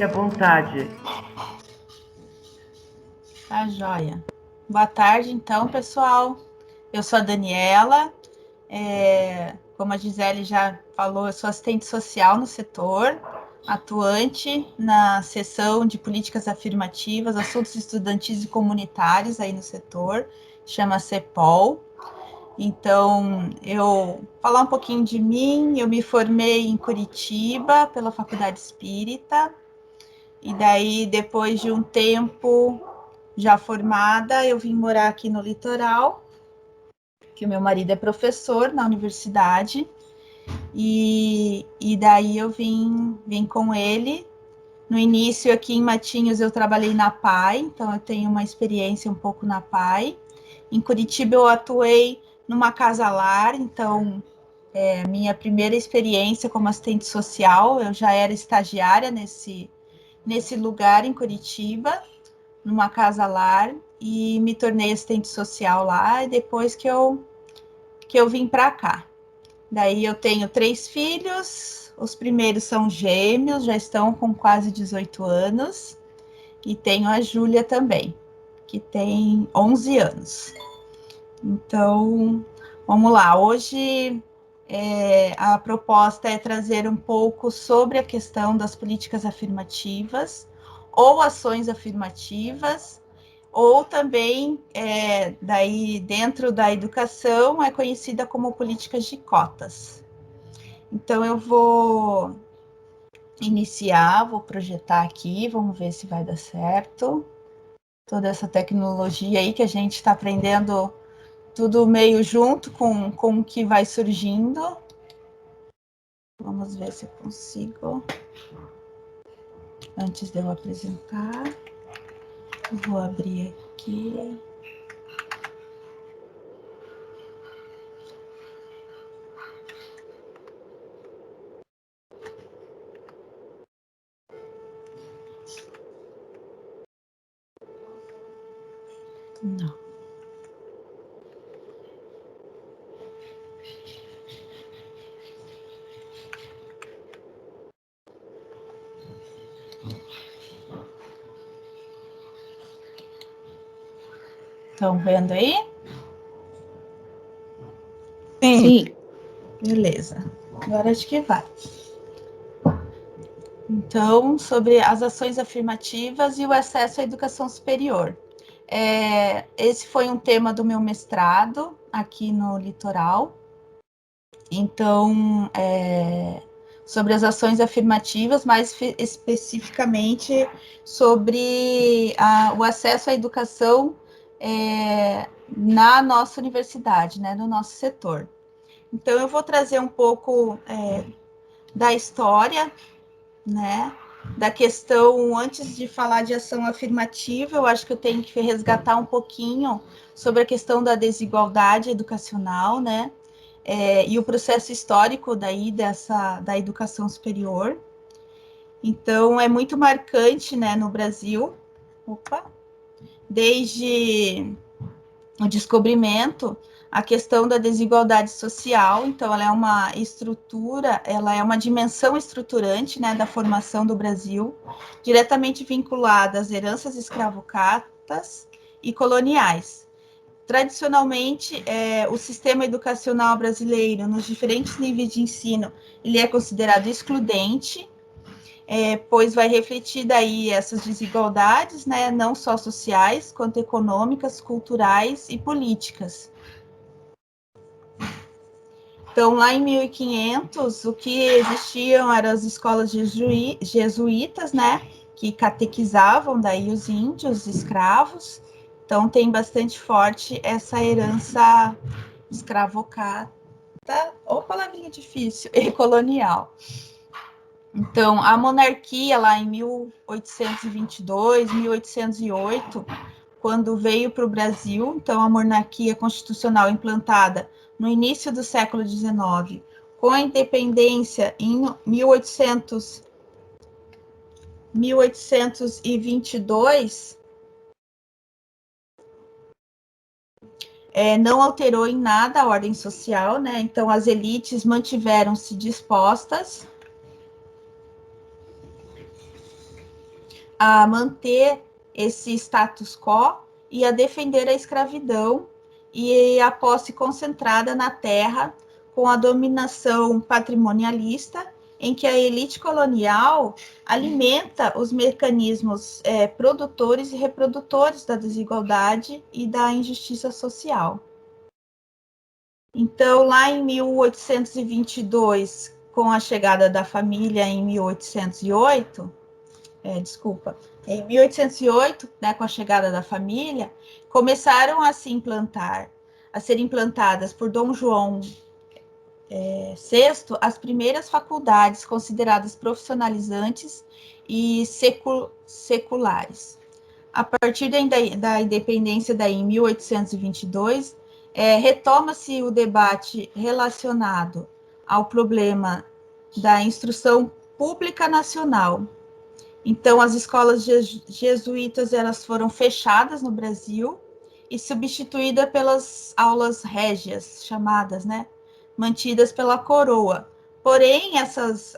Fique à vontade. Tá joia. Boa tarde, então, pessoal. Eu sou a Daniela. Como a Gisele já falou, eu sou assistente social no setor, atuante na seção de políticas afirmativas, assuntos estudantis e comunitários aí no setor, chama CEPOL. Então, eu falar um pouquinho de mim, eu me formei em Curitiba pela Faculdade Espírita, e daí, depois de um tempo já formada, eu vim morar aqui no litoral, que o meu marido é professor na universidade, e daí eu vim com ele. No início, aqui em Matinhos, eu trabalhei na PAI, então eu tenho uma experiência um pouco na PAI. Em Curitiba, eu atuei numa casa-lar, então, minha primeira experiência como assistente social, eu já era estagiária nesse lugar em Curitiba, numa casa-lar, e me tornei assistente social lá, e depois que eu vim para cá. Daí eu tenho 3 filhos, os primeiros são gêmeos, já estão com quase 18 anos, e tenho a Júlia também, que tem 11 anos. Então, vamos lá. Hoje, a proposta é trazer um pouco sobre a questão das políticas afirmativas, ou ações afirmativas, ou também, daí dentro da educação, é conhecida como políticas de cotas. Então, eu vou iniciar, vou projetar aqui, vamos ver se vai dar certo. Toda essa tecnologia aí que a gente está aprendendo, tudo meio junto com o que vai surgindo. Vamos ver se eu consigo. Antes de eu apresentar, eu vou abrir aqui. Não. Estão vendo aí? Sim. Beleza. Agora acho que vai. Então, sobre as ações afirmativas e o acesso à educação superior. Esse foi um tema do meu mestrado aqui no litoral. Então, sobre as ações afirmativas, mais especificamente sobre o acesso à educação na nossa universidade, né, no nosso setor. Então, eu vou trazer um pouco da história, né, da questão, antes de falar de ação afirmativa, eu acho que eu tenho que resgatar um pouquinho sobre a questão da desigualdade educacional, né, e o processo histórico daí da educação superior. Então, é muito marcante, né, no Brasil, desde o descobrimento, a questão da desigualdade social. Então, ela é uma estrutura, ela é uma dimensão estruturante, né, da formação do Brasil, diretamente vinculada às heranças escravocratas e coloniais. Tradicionalmente, o sistema educacional brasileiro, nos diferentes níveis de ensino, ele é considerado excludente, pois vai refletir daí essas desigualdades, né, não só sociais, quanto econômicas, culturais e políticas. Então, lá em 1500, o que existiam eram as escolas jesuítas, né, que catequizavam daí os índios, escravos. Então, tem bastante forte essa herança escravocrata, ou palavrinha difícil, e colonial. Então, a monarquia lá em 1822, 1808, quando veio para o Brasil, então a monarquia constitucional implantada no início do século XIX, com a independência em 1822, não alterou em nada a ordem social, né? Então, as elites mantiveram-se dispostas a manter esse status quo e a defender a escravidão e a posse concentrada na terra, com a dominação patrimonialista, em que a elite colonial alimenta os mecanismos produtores e reprodutores da desigualdade e da injustiça social. Então, lá em 1822, com a chegada da família em 1808, em 1808, né, com a chegada da família, começaram a ser implantadas por Dom João VI as primeiras faculdades consideradas profissionalizantes e seculares. A partir da independência daí, em 1822, retoma-se o debate relacionado ao problema da instrução pública nacional. Então, as escolas jesuítas elas foram fechadas no Brasil e substituídas pelas aulas régias, chamadas, né, mantidas pela coroa. Porém, essas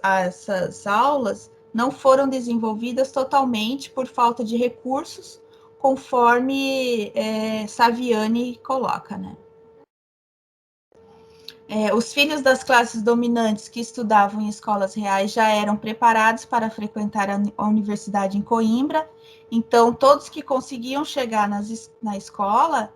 aulas não foram desenvolvidas totalmente por falta de recursos, conforme Saviani coloca, né? Os filhos das classes dominantes que estudavam em escolas reais já eram preparados para frequentar a universidade em Coimbra, então todos que conseguiam chegar na escola,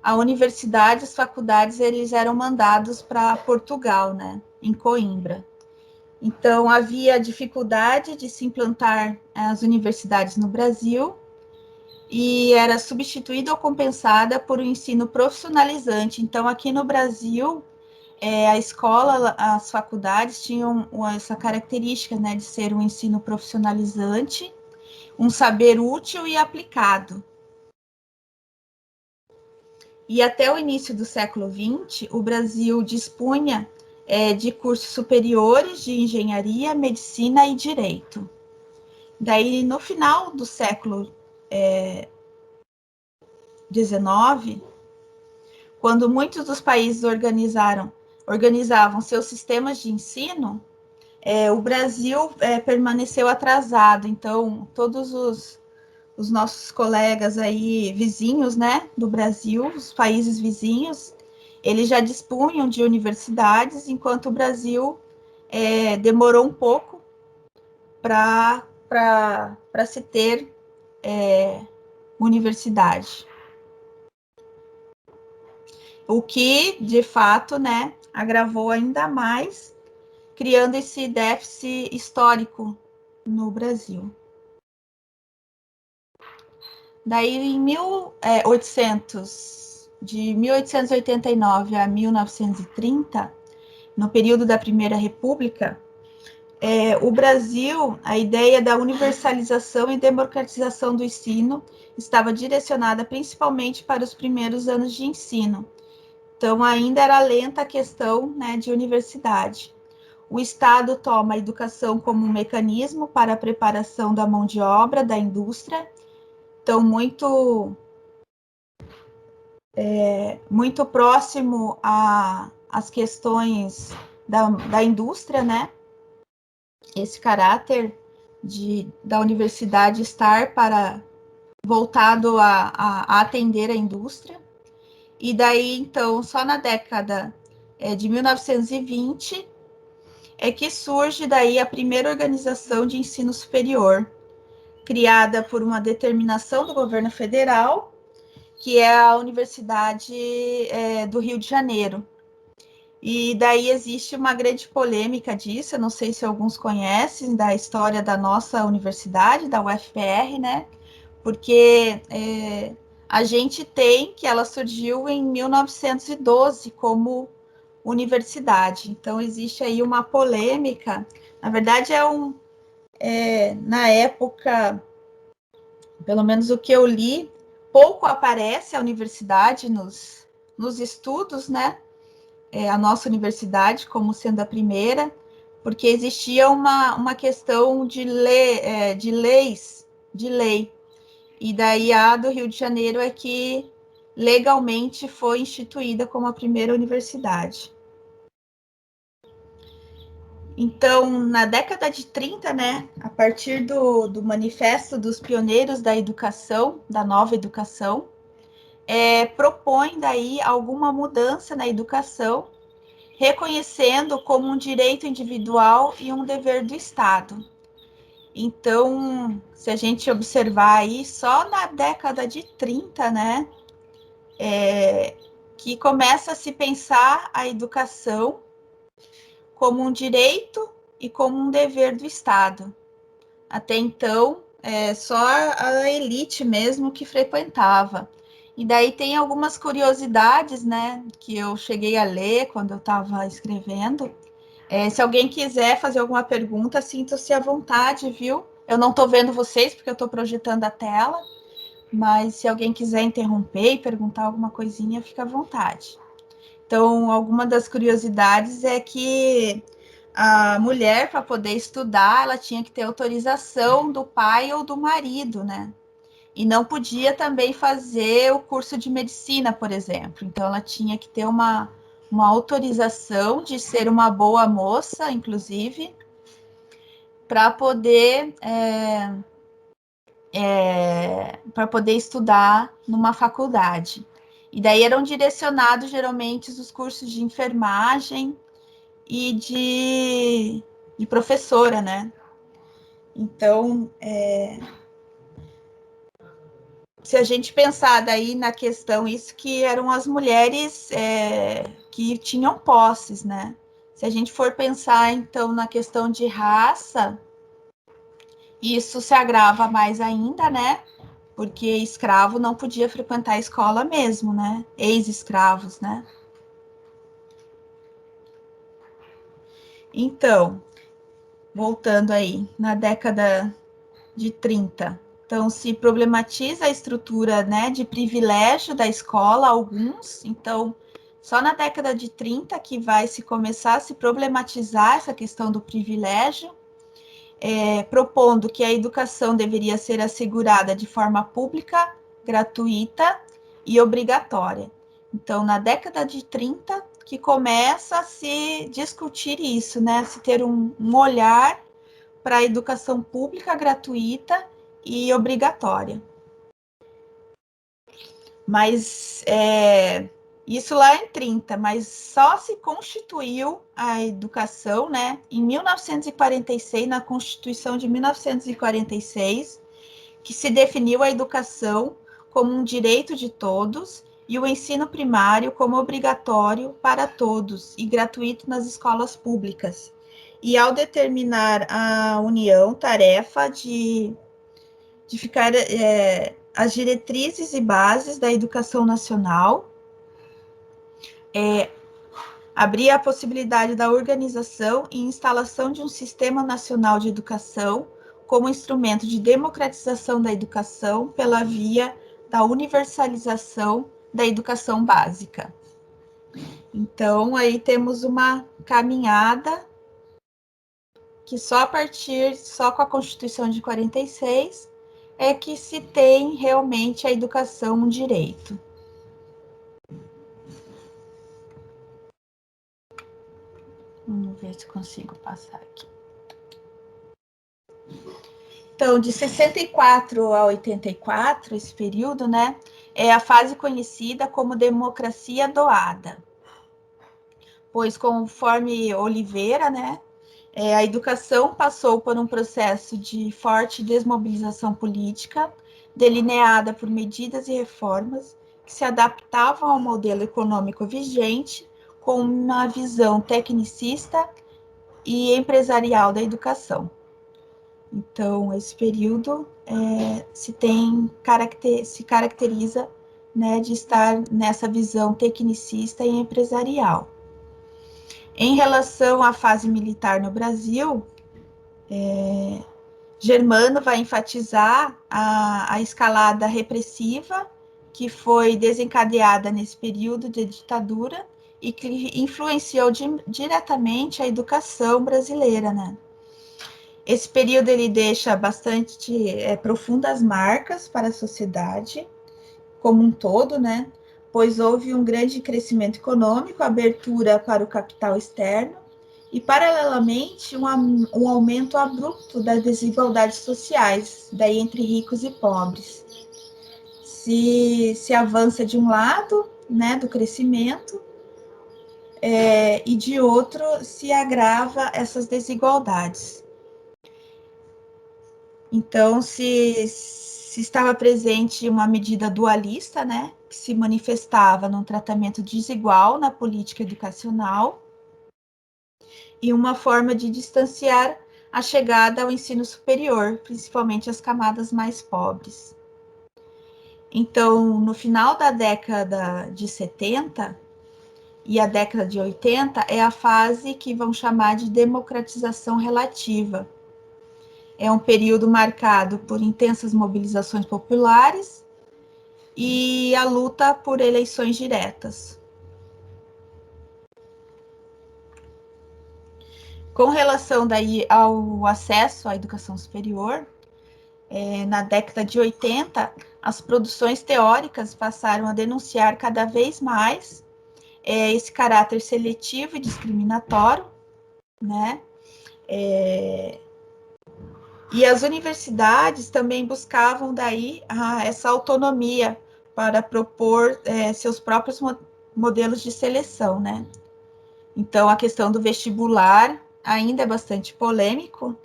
a universidade, as faculdades, eles eram mandados para Portugal, né, em Coimbra. Então, havia dificuldade de se implantar as universidades no Brasil e era substituída ou compensada por um ensino profissionalizante. Então, aqui no Brasil, a escola, as faculdades tinham essa característica, né, de ser um ensino profissionalizante, um saber útil e aplicado. E até o início do século XX, o Brasil dispunha de cursos superiores de engenharia, medicina e direito. Daí, no final do século XIX, quando muitos dos países organizavam seus sistemas de ensino, o Brasil permaneceu atrasado. Então, todos os nossos colegas aí, vizinhos, né, do Brasil, os países vizinhos, eles já dispunham de universidades, enquanto o Brasil demorou um pouco para se ter universidade. O que, de fato, né, agravou ainda mais, criando esse déficit histórico no Brasil. Daí, de 1889 a 1930, no período da Primeira República, o Brasil, a ideia da universalização e democratização do ensino estava direcionada principalmente para os primeiros anos de ensino. Então, ainda era lenta a questão, né, de universidade. O Estado toma a educação como um mecanismo para a preparação da mão de obra da indústria. Então, muito próximo às questões da indústria, né? Esse caráter da universidade estar voltado a atender a indústria. E daí, então, só na década de 1920 que surge daí a primeira organização de ensino superior, criada por uma determinação do governo federal, que é a Universidade do Rio de Janeiro. E daí existe uma grande polêmica disso, eu não sei se alguns conhecem da história da nossa universidade, da UFPR, né? Porque a gente tem que ela surgiu em 1912 como universidade. Então, existe aí uma polêmica. Na verdade, na época, pelo menos o que eu li, pouco aparece a universidade nos estudos, né? A nossa universidade como sendo a primeira, porque existia uma questão de lei. E daí a do Rio de Janeiro é que legalmente foi instituída como a primeira universidade. Então, na década de 30, né, a partir do Manifesto dos Pioneiros da Educação, da Nova Educação, propõe daí alguma mudança na educação, reconhecendo como um direito individual e um dever do Estado. Então, se a gente observar aí, só na década de 30, né, que começa a se pensar a educação como um direito e como um dever do Estado. Até então, só a elite mesmo que frequentava. E daí tem algumas curiosidades, né, que eu cheguei a ler quando eu estava escrevendo. Se alguém quiser fazer alguma pergunta, sinta-se à vontade, viu? Eu não estou vendo vocês porque eu estou projetando a tela, mas se alguém quiser interromper e perguntar alguma coisinha, fica à vontade. Então, alguma das curiosidades é que a mulher, para poder estudar, ela tinha que ter autorização do pai ou do marido, né? E não podia também fazer o curso de medicina, por exemplo. Então, ela tinha que ter uma autorização de ser uma boa moça, inclusive, para poder para poder estudar numa faculdade. E daí eram direcionados geralmente os cursos de enfermagem e de professora, né? Então, se a gente pensar daí na questão, isso que eram as mulheres que tinham posses, né? Se a gente for pensar, então, na questão de raça, isso se agrava mais ainda, né? Porque escravo não podia frequentar a escola mesmo, né? Ex-escravos, né? Então, voltando aí, na década de 30, então se problematiza a estrutura, né, de privilégio da escola, alguns, então só na década de 30 que vai se começar a se problematizar essa questão do privilégio, propondo que a educação deveria ser assegurada de forma pública, gratuita e obrigatória. Então, na década de 30, que começa a se discutir isso, né? Se ter um olhar para a educação pública, gratuita e obrigatória. Mas isso lá em 30, mas só se constituiu a educação, né, em 1946, na Constituição de 1946, que se definiu a educação como um direito de todos e o ensino primário como obrigatório para todos e gratuito nas escolas públicas. E ao determinar a União tarefa de ficar as diretrizes e bases da educação nacional, abria a possibilidade da organização e instalação de um sistema nacional de educação como instrumento de democratização da educação pela via da universalização da educação básica. Então, aí temos uma caminhada que só com a Constituição de 46, é que se tem realmente a educação um direito. Vamos ver se consigo passar aqui. Então, de 64 a 84, esse período, né, é a fase conhecida como democracia doada. Pois, conforme Oliveira, né, a educação passou por um processo de forte desmobilização política, delineada por medidas e reformas que se adaptavam ao modelo econômico vigente, com uma visão tecnicista e empresarial da educação. Então, esse período se caracteriza, né, de estar nessa visão tecnicista e empresarial. Em relação à fase militar no Brasil, Germano vai enfatizar a escalada repressiva que foi desencadeada nesse período de ditadura e que influenciou diretamente a educação brasileira, né? Esse período ele deixa bastante profundas marcas para a sociedade como um todo, né? Pois houve um grande crescimento econômico, abertura para o capital externo e, paralelamente, um aumento abrupto das desigualdades sociais, daí entre ricos e pobres. Se avança de um lado, né, do crescimento, e de outro se agrava essas desigualdades. Então, se estava presente uma medida dualista, né, que se manifestava num tratamento desigual na política educacional, e uma forma de distanciar a chegada ao ensino superior, principalmente as camadas mais pobres. Então, no final da década de 70 e a década de 80 é a fase que vão chamar de democratização relativa. É um período marcado por intensas mobilizações populares e a luta por eleições diretas. Com relação daí ao acesso à educação superior, na década de 80, as produções teóricas passaram a denunciar cada vez mais esse caráter seletivo e discriminatório, né? E as universidades também buscavam daí essa autonomia para propor seus próprios modelos de seleção, né? Então, a questão do vestibular ainda é bastante polêmico,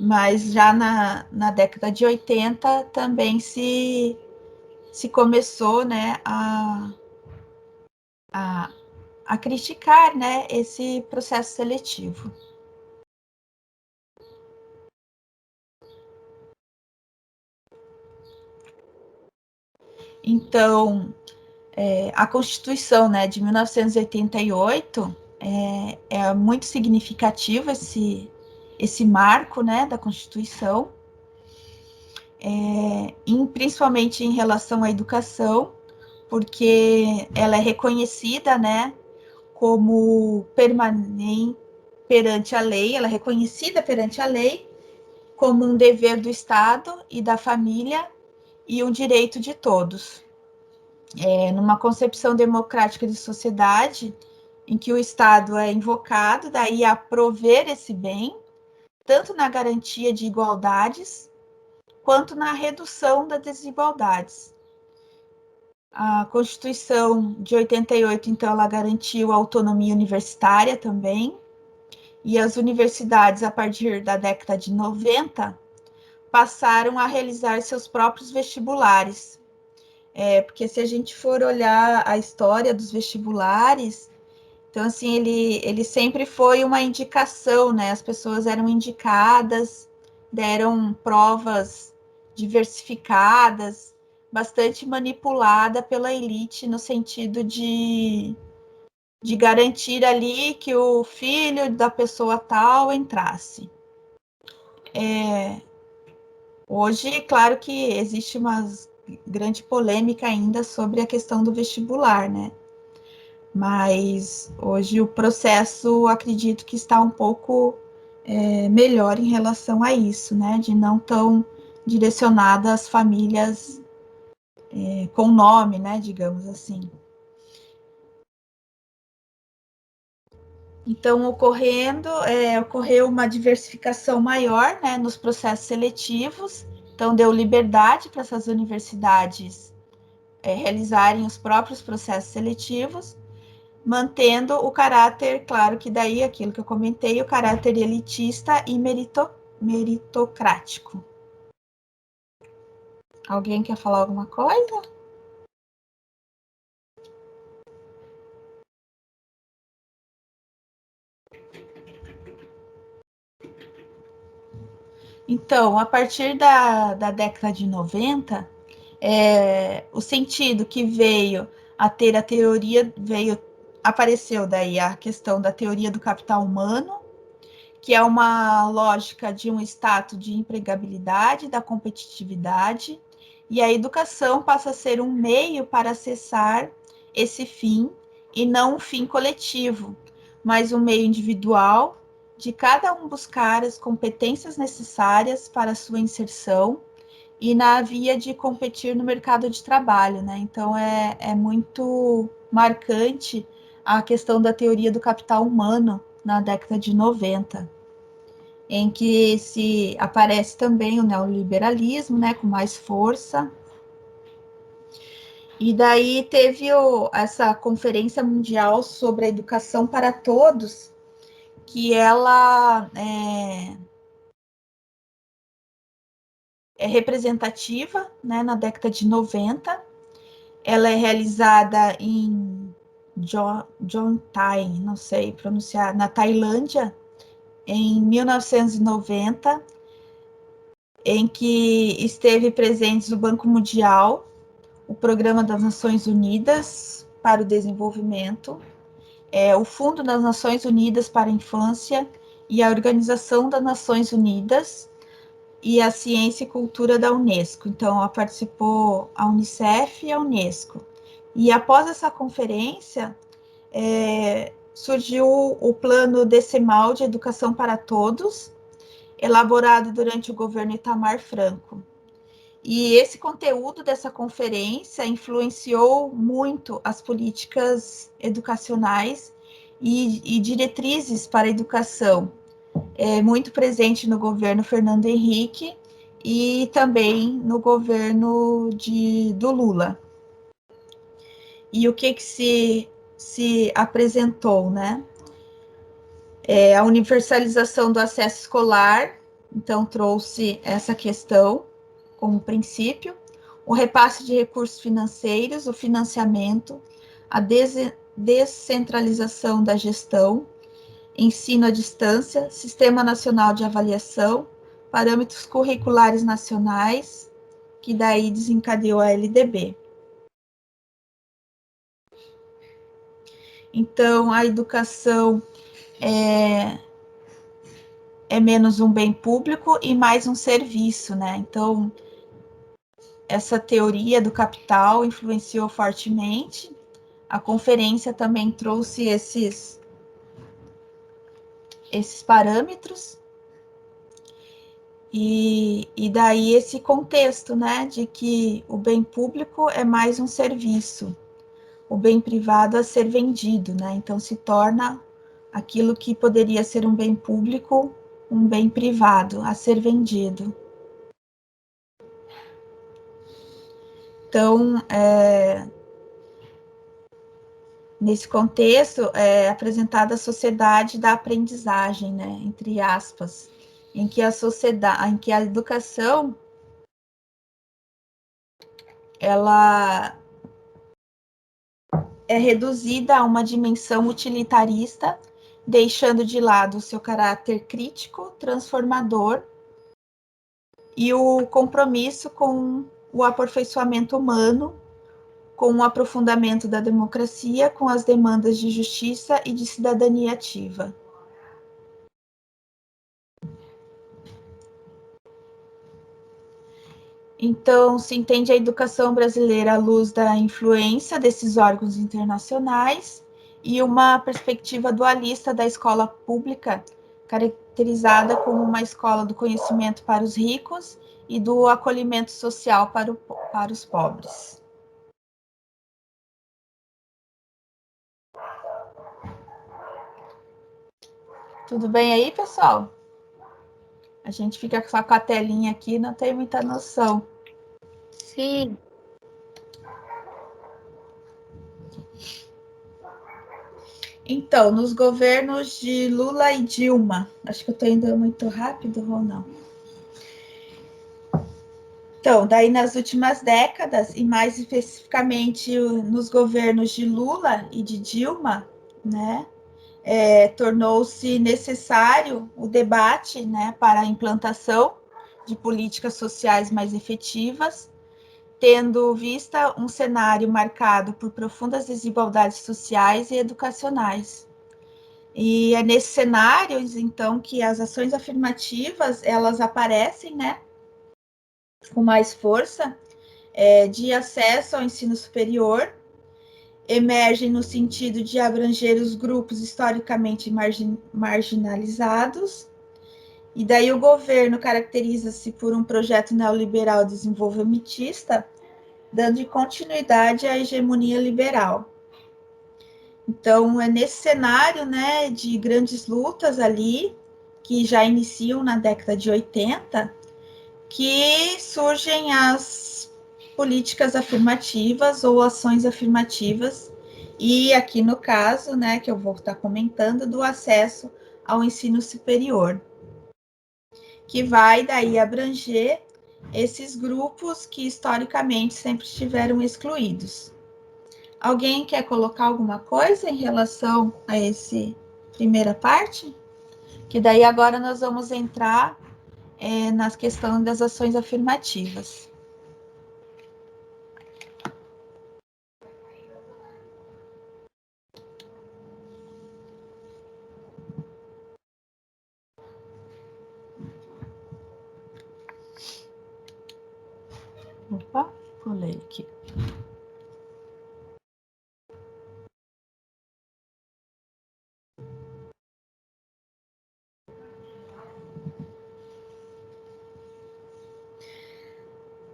mas já na década de 80 também se começou, né, a criticar, né, esse processo seletivo. Então, a Constituição, né, de 1988 é muito significativo esse marco, né, da Constituição, principalmente em relação à educação, porque ela é reconhecida, né, como permanente perante a lei, ela é reconhecida perante a lei como um dever do Estado e da família e um direito de todos. Numa concepção democrática de sociedade, em que o Estado é invocado daí a prover esse bem, tanto na garantia de igualdades, quanto na redução das desigualdades. A Constituição de 88, então, ela garantiu a autonomia universitária também, e as universidades, a partir da década de 90, passaram a realizar seus próprios vestibulares. Porque se a gente for olhar a história dos vestibulares, então, assim, ele sempre foi uma indicação, né? As pessoas eram indicadas, deram provas diversificadas, bastante manipulada pela elite no sentido de garantir ali que o filho da pessoa tal entrasse. Hoje, claro que existe uma grande polêmica ainda sobre a questão do vestibular, né? Mas hoje o processo, acredito que está um pouco melhor em relação a isso, né? De não tão direcionada às famílias com nome, né? Digamos assim. Então, ocorreu uma diversificação maior, né, nos processos seletivos, então deu liberdade para essas universidades realizarem os próprios processos seletivos, mantendo o caráter, claro que daí aquilo que eu comentei, o caráter elitista e meritocrático. Alguém quer falar alguma coisa? Então, a partir da década de 90, o sentido que veio a ter a teoria, apareceu daí a questão da teoria do capital humano, que é uma lógica de um status de empregabilidade, da competitividade, e a educação passa a ser um meio para acessar esse fim, e não um fim coletivo, mas um meio individual de cada um buscar as competências necessárias para a sua inserção e na via de competir no mercado de trabalho, né? Então é muito marcante a questão da teoria do capital humano, na década de 90, em que se aparece também o neoliberalismo, né, com mais força. E daí teve essa Conferência Mundial sobre a Educação para Todos, que ela é representativa, né, na década de 90. Ela é realizada em Jontai, não sei pronunciar, na Tailândia, em 1990, em que esteve presentes o Banco Mundial, o Programa das Nações Unidas para o Desenvolvimento, o Fundo das Nações Unidas para a Infância e a Organização das Nações Unidas e a Ciência e Cultura da Unesco. Então, ela participou a Unicef e a Unesco. E após essa conferência, surgiu o Plano Decimal de Educação para Todos, elaborado durante o governo Itamar Franco. E esse conteúdo dessa conferência influenciou muito as políticas educacionais e diretrizes para a educação, muito presente no governo Fernando Henrique e também no governo do Lula. E o que se apresentou, né? A universalização do acesso escolar, então trouxe essa questão como princípio, o repasse de recursos financeiros, o financiamento, a descentralização da gestão, ensino à distância, Sistema Nacional de Avaliação, parâmetros curriculares nacionais, que daí desencadeou a LDB. Então, a educação é menos um bem público e mais um serviço, né? Então, essa teoria do capital influenciou fortemente. A conferência também trouxe esses parâmetros e daí esse contexto, né, de que o bem público é mais um serviço, o bem privado a ser vendido, né? Então se torna aquilo que poderia ser um bem público, um bem privado a ser vendido. Então, nesse contexto, é apresentada a sociedade da aprendizagem, né, entre aspas, em que a educação ela é reduzida a uma dimensão utilitarista, deixando de lado o seu caráter crítico, transformador e o compromisso com o aperfeiçoamento humano, com o aprofundamento da democracia, com as demandas de justiça e de cidadania ativa. Então, se entende a educação brasileira à luz da influência desses órgãos internacionais e uma perspectiva dualista da escola pública, caracterizada como uma escola do conhecimento para os ricos e do acolhimento social para os pobres. Tudo bem aí, pessoal? A gente fica só com a telinha aqui, não tem muita noção. Sim. Então, nos governos de Lula e Dilma, acho que eu estou indo muito rápido ou não? Então, daí nas últimas décadas, e mais especificamente nos governos de Lula e de Dilma, né, tornou-se necessário o debate, né, para a implantação de políticas sociais mais efetivas, tendo vista um cenário marcado por profundas desigualdades sociais e educacionais. E é nesses cenários, então, que as ações afirmativas, elas aparecem, né, com mais força, de acesso ao ensino superior, emergem no sentido de abranger os grupos historicamente marginalizados, e daí o governo caracteriza-se por um projeto neoliberal desenvolvimentista, dando continuidade à hegemonia liberal. Então, é nesse cenário, né, de grandes lutas ali, que já iniciam na década de 80, que surgem as políticas afirmativas ou ações afirmativas, e aqui no caso, né, que eu vou estar comentando, do acesso ao ensino superior, que vai daí abranger esses grupos que historicamente sempre estiveram excluídos. Alguém quer colocar alguma coisa em relação a essa primeira parte? Que daí agora nós vamos entrar nas questões das ações afirmativas. Opa, pulei aqui.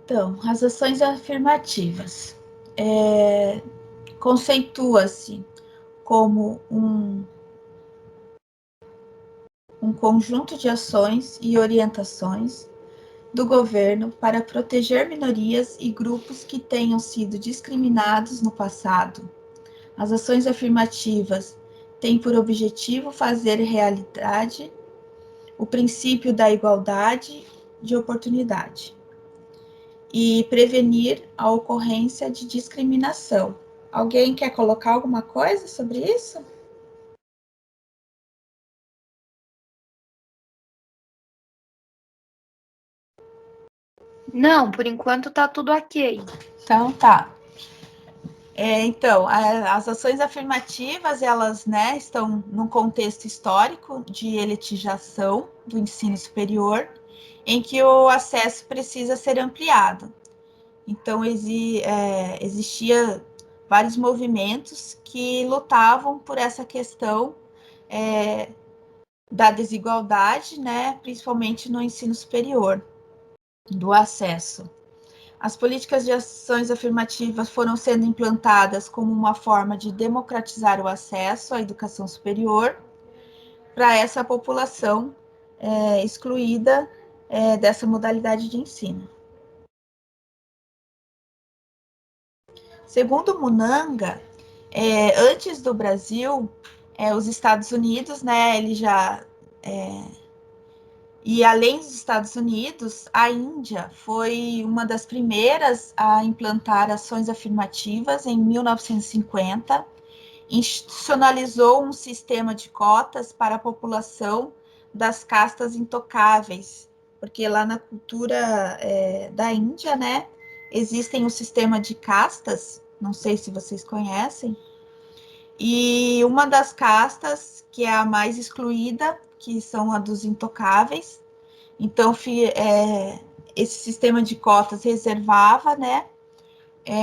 Então, as ações afirmativas conceitua-se como um conjunto de ações e orientações do governo para proteger minorias e grupos que tenham sido discriminados no passado. As ações afirmativas têm por objetivo fazer realidade o princípio da igualdade de oportunidade e prevenir a ocorrência de discriminação. Alguém quer colocar alguma coisa sobre isso? Não, por enquanto tá tudo ok. Então, tá. Então, as ações afirmativas, elas, né, estão num contexto histórico de elitização do ensino superior, em que o acesso precisa ser ampliado. Então, existia vários movimentos que lutavam por essa questão da desigualdade, né, principalmente no ensino superior, do acesso. As políticas de ações afirmativas foram sendo implantadas como uma forma de democratizar o acesso à educação superior para essa população excluída dessa modalidade de ensino. Segundo Munanga, antes do Brasil, os Estados Unidos, né, ele já e além dos Estados Unidos, a Índia foi uma das primeiras a implantar ações afirmativas em 1950, institucionalizou um sistema de cotas para a população das castas intocáveis, porque lá na cultura da Índia, né, existem um sistema de castas, não sei se vocês conhecem, e uma das castas, que é a mais excluída, que são a dos intocáveis. Então, esse sistema de cotas reservava, né,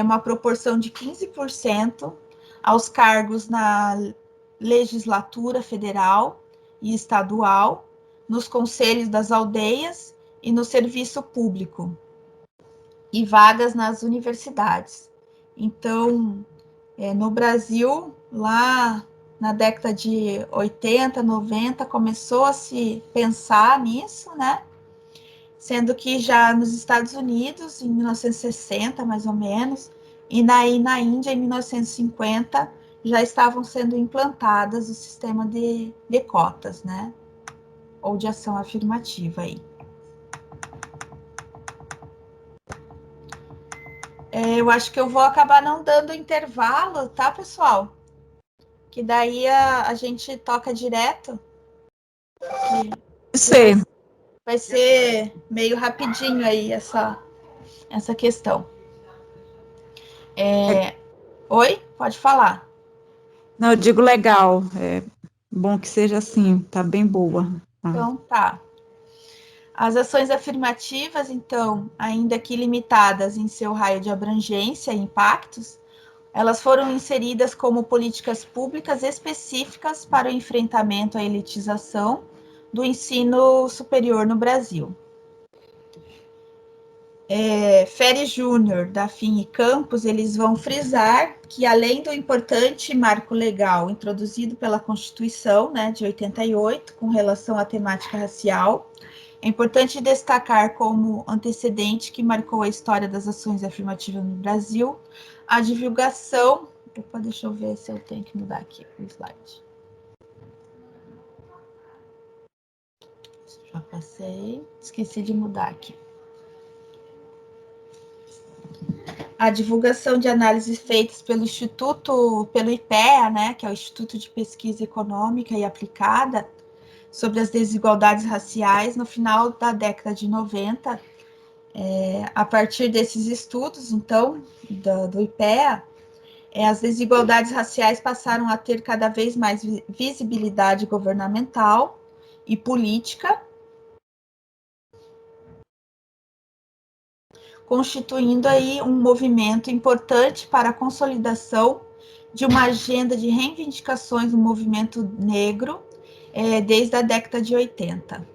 uma proporção de 15% aos cargos na legislatura federal e estadual, nos conselhos das aldeias e no serviço público, e vagas nas universidades. Então, no Brasil, lá na década de 80, 90, começou a se pensar nisso, né? Sendo que já nos Estados Unidos, em 1960, mais ou menos, e na Índia, em 1950, já estavam sendo implantadas o sistema de cotas, né? Ou de ação afirmativa aí. Eu acho que eu vou acabar não dando intervalo, tá, pessoal? Que daí a gente toca direto. Sei. Vai ser meio rapidinho aí essa questão. Oi? Pode falar. Não, eu digo legal. É bom que seja assim, tá bem boa. Tá. Então, tá. As ações afirmativas, então, ainda que limitadas em seu raio de abrangência e impactos, elas foram inseridas como políticas públicas específicas para o enfrentamento à elitização do ensino superior no Brasil. Ferri Júnior, da FIM e Campos, eles vão frisar que, além do importante marco legal introduzido pela Constituição, né, de 88, com relação à temática racial, é importante destacar como antecedente que marcou a história das ações afirmativas no Brasil, a divulgação... Opa, deixa eu ver se eu tenho que mudar aqui o slide. Já passei, esqueci de mudar aqui. A divulgação de análises feitas pelo IPEA, né, que é o Instituto de Pesquisa Econômica e Aplicada, sobre as desigualdades raciais no final da década de 90. A partir desses estudos, então, do IPEA, as desigualdades raciais passaram a ter cada vez mais visibilidade governamental e política, constituindo aí um movimento importante para a consolidação de uma agenda de reivindicações do movimento negro desde a década de 80.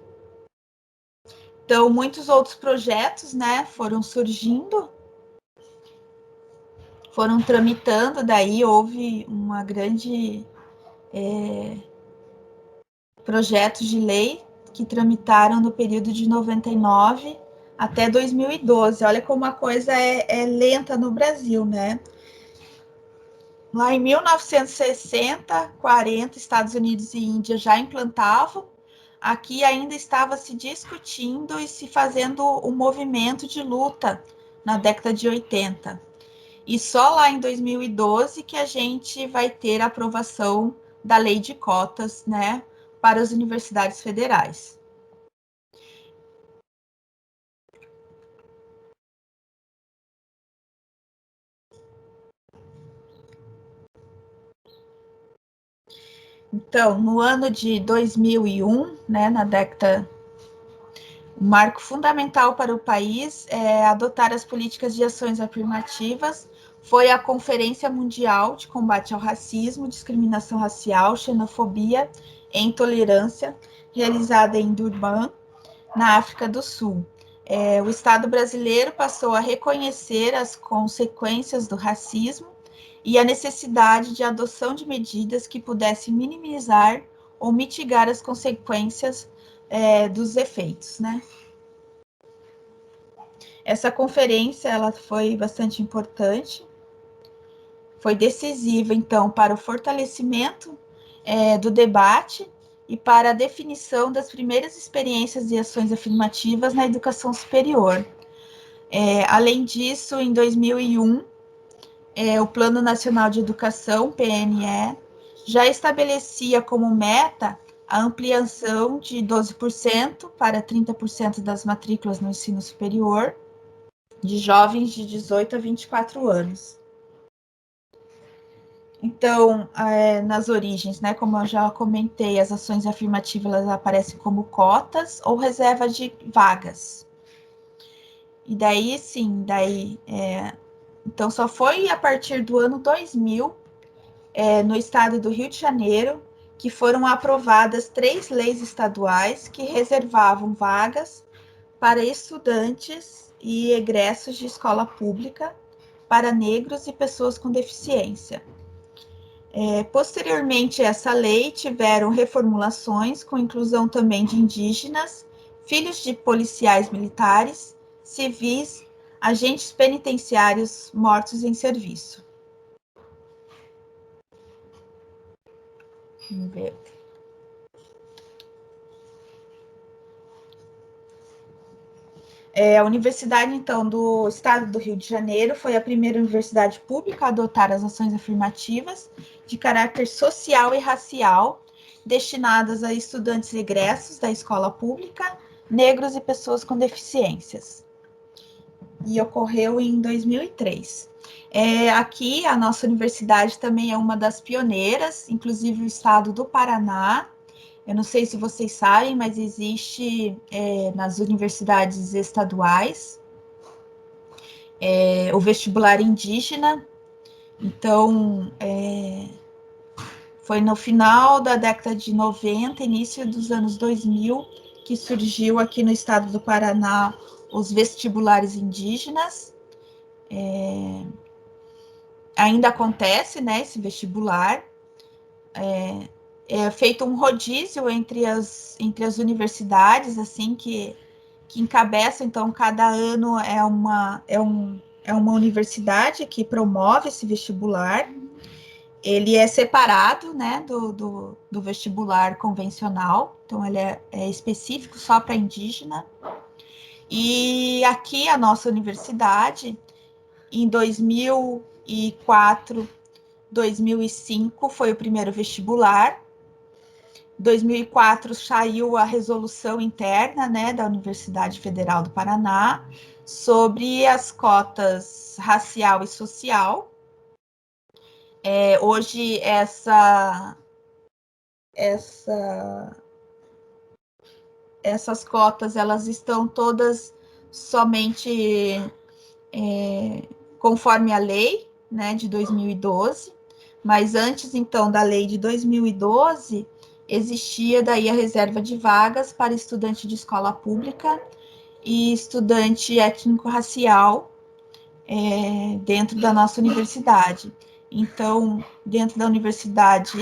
Então, muitos outros projetos, né, foram surgindo, foram tramitando, daí houve uma grande projetos de lei que tramitaram no período de 99 até 2012. Olha como a coisa é lenta no Brasil, né? Lá em 1960, 40, Estados Unidos e Índia já implantavam. Aqui ainda estava se discutindo e se fazendo um movimento de luta na década de 80. E só lá em 2012 que a gente vai ter a aprovação da lei de cotas, né, para as universidades federais. Então, no ano de 2001, né, na década, o marco fundamental para o país adotar as políticas de ações afirmativas foi a Conferência Mundial de Combate ao Racismo, Discriminação Racial, Xenofobia e Intolerância, realizada em Durban, na África do Sul. O Estado brasileiro passou a reconhecer as consequências do racismo e a necessidade de adoção de medidas que pudessem minimizar ou mitigar as consequências dos efeitos, né? Essa conferência ela foi bastante importante, foi decisiva, então, para o fortalecimento do debate e para a definição das primeiras experiências e ações afirmativas na educação superior. Além disso, em 2001, o Plano Nacional de Educação, PNE, já estabelecia como meta a ampliação de 12% para 30% das matrículas no ensino superior de jovens de 18 a 24 anos. Então, nas origens, né, como eu já comentei, as ações afirmativas elas aparecem como cotas ou reserva de vagas. E daí, sim, então só foi a partir do ano 2000, no estado do Rio de Janeiro, que foram aprovadas 3 leis estaduais que reservavam vagas para estudantes e egressos de escola pública, para negros e pessoas com deficiência. Posteriormente a essa lei, tiveram reformulações com inclusão também de indígenas, filhos de policiais militares, civis, agentes penitenciários mortos em serviço. Vamos ver. A Universidade, então, do Estado do Rio de Janeiro foi a primeira universidade pública a adotar as ações afirmativas de caráter social e racial, destinadas a estudantes egressos da escola pública, negros e pessoas com deficiências. E ocorreu em 2003. Aqui, a nossa universidade também é uma das pioneiras, inclusive o estado do Paraná. Eu não sei se vocês sabem, mas existe nas universidades estaduais o vestibular indígena. Então, foi no final da década de 90, início dos anos 2000, que surgiu aqui no estado do Paraná os vestibulares indígenas. Ainda acontece, né, esse vestibular. É feito um rodízio entre as universidades, assim, que encabeça, então, cada ano é uma universidade que promove esse vestibular. Ele é separado, né, do vestibular convencional, então ele é específico só para indígena. E aqui a nossa universidade, em 2004, 2005 foi o primeiro vestibular. 2004 saiu a resolução interna, né, da Universidade Federal do Paraná sobre as cotas racial e social. Hoje essas cotas elas estão todas somente conforme a lei, né, de 2012, mas antes, então, da lei de 2012, existia daí a reserva de vagas para estudante de escola pública e estudante étnico-racial dentro da nossa universidade. Então, dentro da universidade,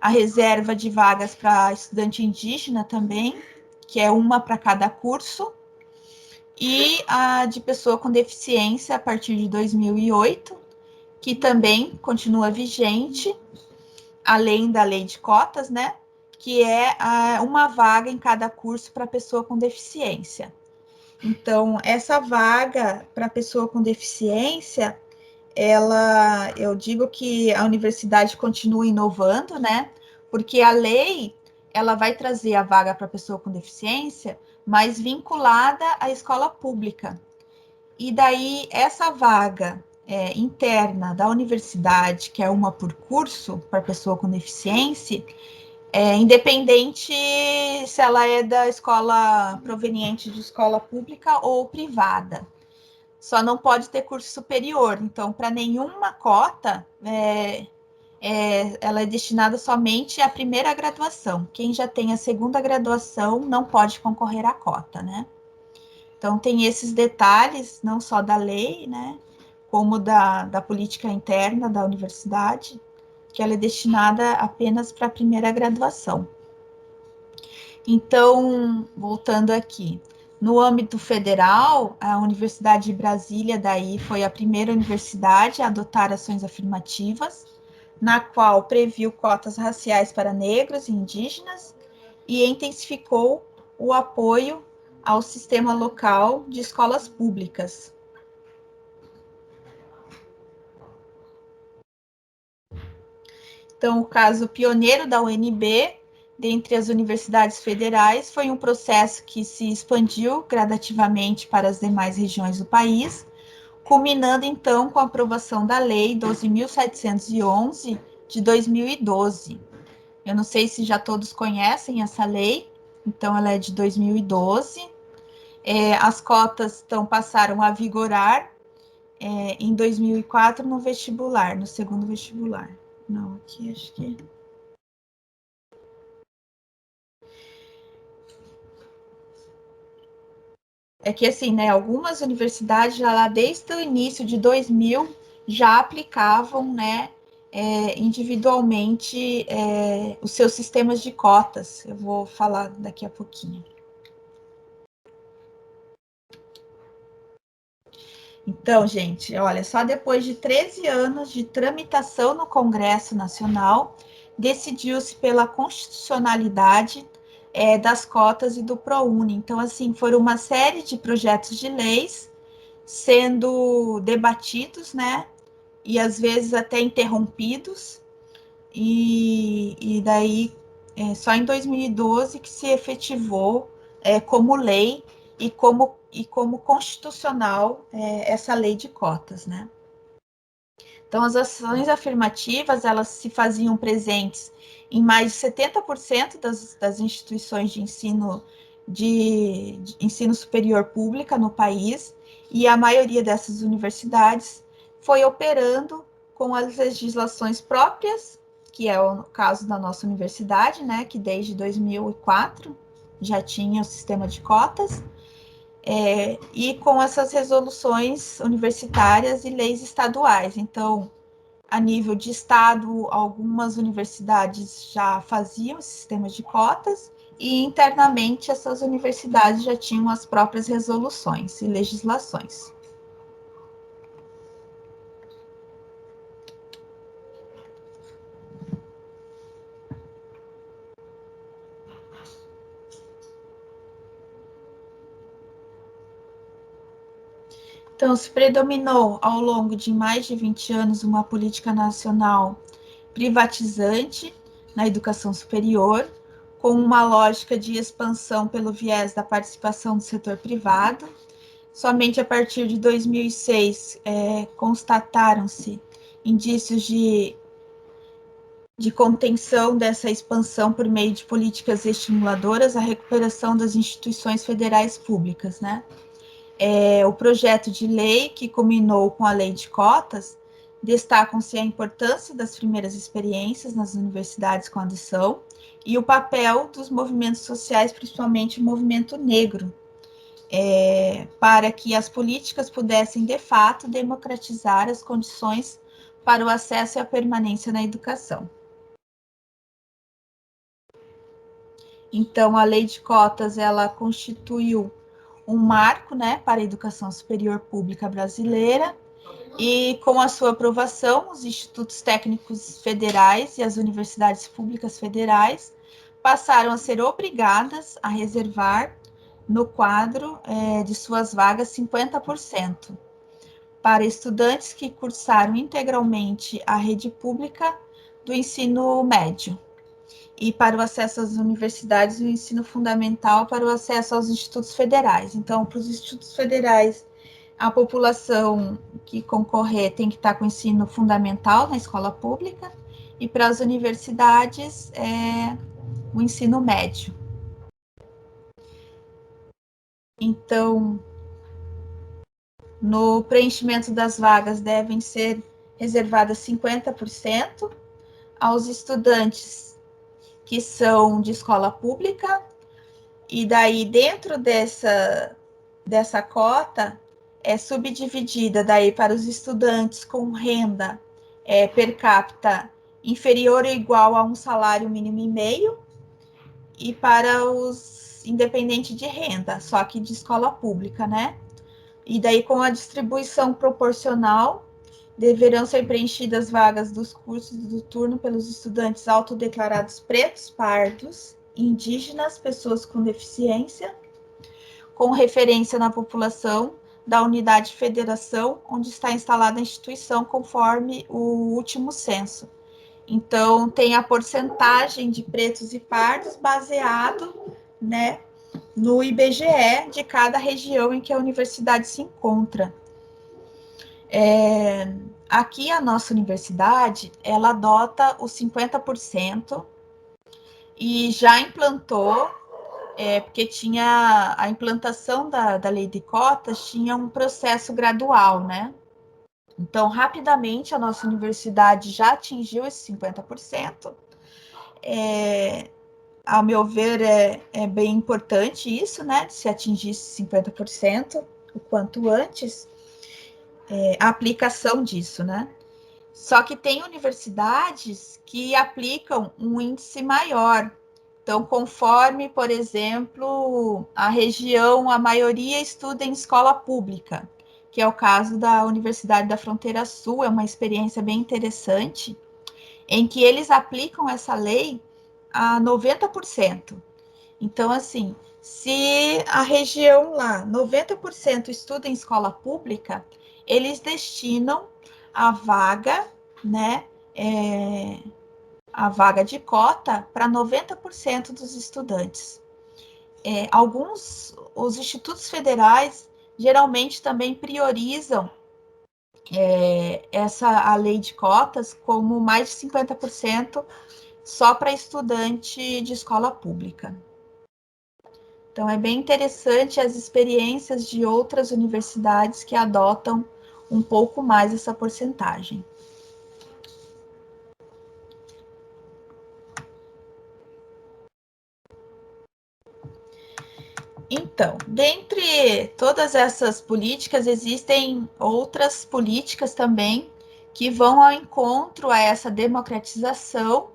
a reserva de vagas para estudante indígena também, que é uma para cada curso, e a de pessoa com deficiência a partir de 2008, que também continua vigente, além da lei de cotas, né? Que é uma vaga em cada curso para pessoa com deficiência. Então, essa vaga para pessoa com deficiência, eu digo que a universidade continua inovando, né? Porque a lei, ela vai trazer a vaga para pessoa com deficiência, mas vinculada à escola pública. E daí, essa vaga interna da universidade, que é uma por curso, para pessoa com deficiência, independente se ela é da escola proveniente de escola pública ou privada. Só não pode ter curso superior. Então, para nenhuma cota, ela é destinada somente à primeira graduação. Quem já tem a segunda graduação não pode concorrer à cota, né? Então, tem esses detalhes, não só da lei, né, como da política interna da universidade, que ela é destinada apenas para a primeira graduação. Então, voltando aqui, no âmbito federal, a Universidade de Brasília daí foi a primeira universidade a adotar ações afirmativas, na qual previu cotas raciais para negros e indígenas e intensificou o apoio ao sistema local de escolas públicas. Então, o caso pioneiro da UNB, dentre as universidades federais, foi um processo que se expandiu gradativamente para as demais regiões do país, culminando, então, com a aprovação da Lei 12.711, de 2012. Eu não sei se já todos conhecem essa lei, então ela é de 2012. As cotas passaram a vigorar em 2004 no vestibular, no segundo vestibular. Não, aqui acho que... É que, assim, né, algumas universidades já lá desde o início de 2000 já aplicavam, né, individualmente os seus sistemas de cotas. Eu vou falar daqui a pouquinho. Então, gente, olha, só depois de 13 anos de tramitação no Congresso Nacional, decidiu-se pela constitucionalidade das cotas e do ProUni. Então, assim, foram uma série de projetos de leis sendo debatidos, né, e às vezes até interrompidos, e daí só em 2012 que se efetivou como lei e como constitucional essa lei de cotas, né? Então, as ações afirmativas, elas se faziam presentes em mais de 70% das instituições de ensino superior pública no país, e a maioria dessas universidades foi operando com as legislações próprias, que é o caso da nossa universidade, né, que desde 2004 já tinha o sistema de cotas, e com essas resoluções universitárias e leis estaduais. Então, a nível de estado, algumas universidades já faziam sistemas de cotas e internamente essas universidades já tinham as próprias resoluções e legislações. Então, se predominou ao longo de mais de 20 anos uma política nacional privatizante na educação superior, com uma lógica de expansão pelo viés da participação do setor privado. Somente a partir de 2006 constataram-se indícios de contenção dessa expansão por meio de políticas estimuladoras à recuperação das instituições federais públicas, né? O projeto de lei, que culminou com a lei de cotas, destacam-se a importância das primeiras experiências nas universidades com adoção e o papel dos movimentos sociais, principalmente o movimento negro, para que as políticas pudessem, de fato, democratizar as condições para o acesso e a permanência na educação. Então, a lei de cotas, ela constituiu um marco, né, para a educação superior pública brasileira, e com a sua aprovação, os institutos técnicos federais e as universidades públicas federais passaram a ser obrigadas a reservar no quadro de suas vagas 50% para estudantes que cursaram integralmente a rede pública do ensino médio, e para o acesso às universidades e o ensino fundamental para o acesso aos institutos federais. Então, para os institutos federais, a população que concorrer tem que estar com ensino fundamental na escola pública, e para as universidades, o ensino médio. Então, no preenchimento das vagas devem ser reservadas 50% aos estudantes que são de escola pública, e daí dentro dessa cota é subdividida daí para os estudantes com renda per capita inferior ou igual a um salário mínimo e meio, e para os independentes de renda, só que de escola pública, né? E daí com a distribuição proporcional deverão ser preenchidas vagas dos cursos do turno pelos estudantes autodeclarados pretos, pardos, indígenas, pessoas com deficiência, com referência na população da unidade de federação onde está instalada a instituição, conforme o último censo. Então, tem a porcentagem de pretos e pardos baseado, né, no IBGE de cada região em que a universidade se encontra. Aqui a nossa universidade, ela adota os 50% e já implantou, porque tinha a implantação da lei de cotas, tinha um processo gradual, né? Então, rapidamente, a nossa universidade já atingiu esses 50%. Ao meu ver, é bem importante isso, né? De se atingir esses 50% o quanto antes, a aplicação disso, né? Só que tem universidades que aplicam um índice maior. Então, conforme, por exemplo, a região, a maioria estuda em escola pública, que é o caso da Universidade da Fronteira Sul, é uma experiência bem interessante, em que eles aplicam essa lei a 90%. Então, assim, se a região lá, 90% estuda em escola pública, eles destinam a vaga, né, a vaga de cota para 90% dos estudantes. Os institutos federais geralmente também priorizam a lei de cotas como mais de 50% só para estudante de escola pública. Então, é bem interessante as experiências de outras universidades que adotam um pouco mais essa porcentagem. Então, dentre todas essas políticas, existem outras políticas também que vão ao encontro a essa democratização,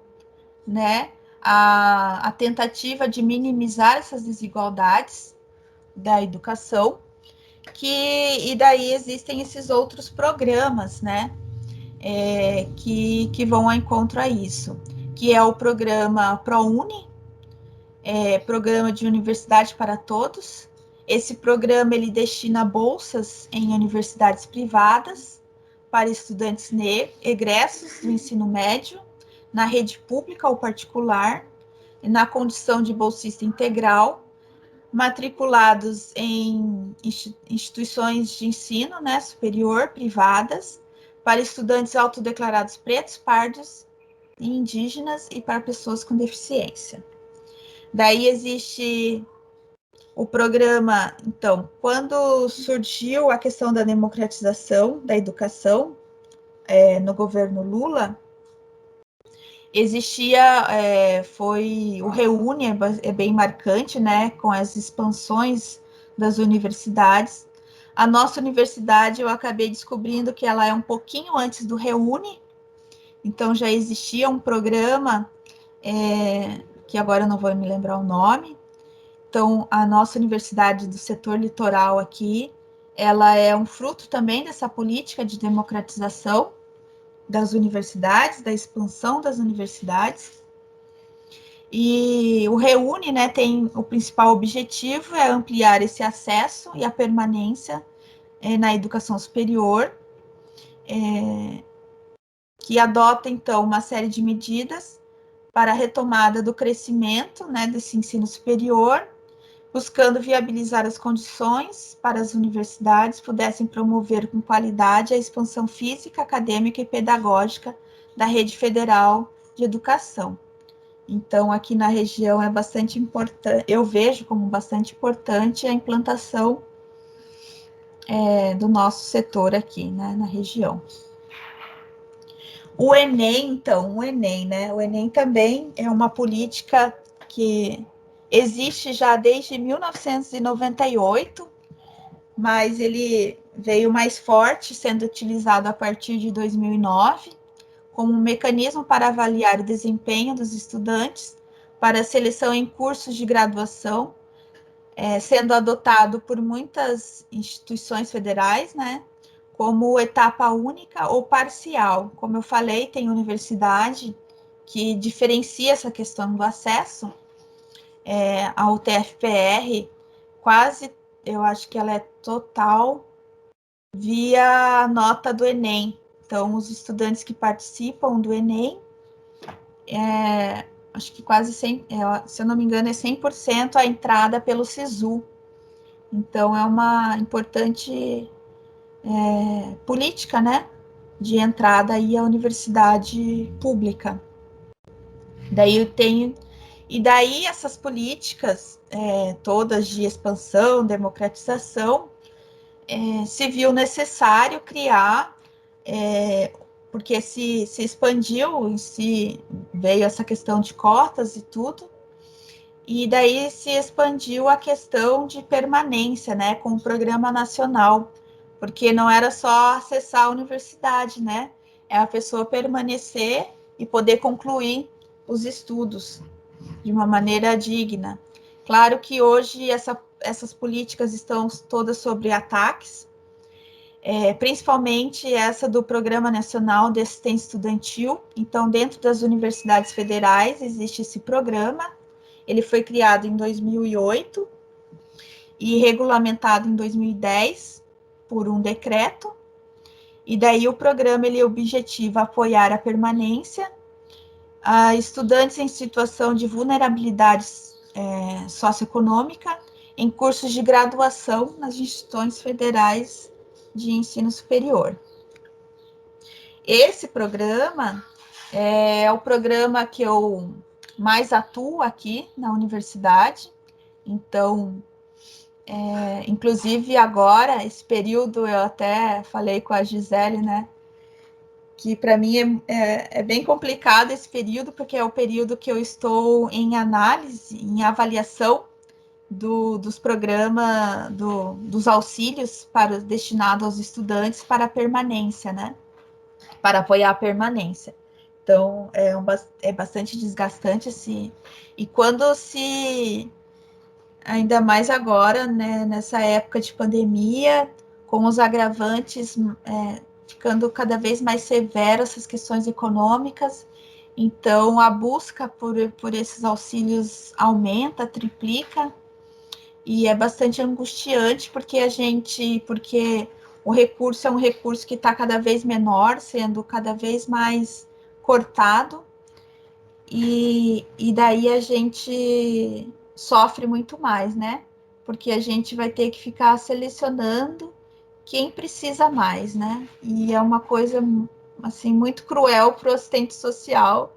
né? A tentativa de minimizar essas desigualdades da educação, e daí existem esses outros programas, né? Que vão ao encontro a isso, que é o programa ProUni, Programa de Universidade para Todos. Esse programa ele destina bolsas em universidades privadas para estudantes egressos do ensino médio, na rede pública ou particular, na condição de bolsista integral, matriculados em instituições de ensino, né, superior, privadas, para estudantes autodeclarados pretos, pardos e indígenas e para pessoas com deficiência. Daí existe o programa, então, quando surgiu a questão da democratização da educação no governo Lula, existia, foi o Reúne, é bem marcante, né, com as expansões das universidades. A nossa universidade, eu acabei descobrindo que ela é um pouquinho antes do Reúne, então já existia um programa, que agora eu não vou me lembrar o nome. Então, a nossa universidade do setor litoral aqui, ela é um fruto também dessa política de democratização das universidades, da expansão das universidades. E o Reúne, né, tem o principal objetivo é ampliar esse acesso e a permanência na educação superior, que adota, então, uma série de medidas para a retomada do crescimento, né, desse ensino superior, buscando viabilizar as condições para as universidades pudessem promover com qualidade a expansão física, acadêmica e pedagógica da rede federal de educação. Então, aqui na região é bastante importante, eu vejo como bastante importante a implantação do nosso setor aqui, né, na região. O Enem, então, né? O Enem também é uma política que existe já desde 1998, mas ele veio mais forte, sendo utilizado a partir de 2009, como um mecanismo para avaliar o desempenho dos estudantes para a seleção em cursos de graduação, sendo adotado por muitas instituições federais, né? Como etapa única ou parcial. Como eu falei, tem universidade que diferencia essa questão do acesso. A UTFPR, quase, eu acho que ela é total via nota do Enem. Então, os estudantes que participam do Enem, acho que quase 100%, se eu não me engano, é 100% a entrada pelo SISU. Então, é uma importante política, né, de entrada aí à universidade pública. Daí essas políticas todas de expansão, democratização, se viu necessário criar, porque se expandiu, veio essa questão de cotas e tudo, e daí se expandiu a questão de permanência, né, com o programa nacional, porque não era só acessar a universidade, né, é a pessoa permanecer e poder concluir os estudos de uma maneira digna. Claro que hoje essas políticas estão todas sobre ataques, principalmente essa do Programa Nacional de Assistência Estudantil. Então, dentro das universidades federais existe esse programa. Ele foi criado em 2008 e regulamentado em 2010 por um decreto. E daí o programa ele objetiva apoiar a permanência a estudantes em situação de vulnerabilidade socioeconômica em cursos de graduação nas instituições federais de ensino superior. Esse programa é o programa que eu mais atuo aqui na universidade. Então, inclusive agora, esse período, eu até falei com a Gisele, né, que para mim é bem complicado esse período, porque é o período que eu estou em análise, em avaliação dos programas, dos auxílios destinados aos estudantes para a permanência, né? Para apoiar a permanência. Então, é bastante desgastante, assim. E quando se... Ainda mais agora, né, nessa época de pandemia, com os agravantes ficando cada vez mais severas, essas questões econômicas, então a busca por esses auxílios aumenta, triplica, e é bastante angustiante porque o recurso é um recurso que está cada vez menor, sendo cada vez mais cortado, e daí a gente sofre muito mais, né? Porque a gente vai ter que ficar selecionando quem precisa mais, né? E é uma coisa assim muito cruel para o assistente social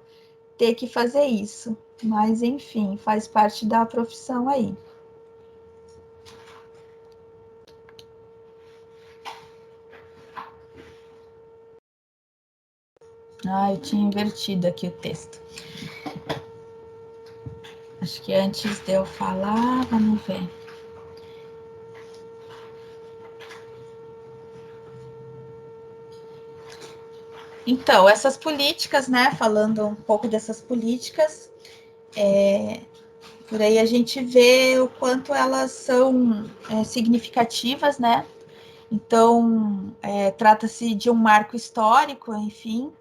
ter que fazer isso. Mas enfim, faz parte da profissão aí. Ah, eu tinha invertido aqui o texto. Acho que antes de eu falar, vamos ver. Então, essas políticas, né? Falando um pouco dessas políticas, por aí a gente vê o quanto elas são significativas, né? Então, trata-se de um marco histórico, enfim,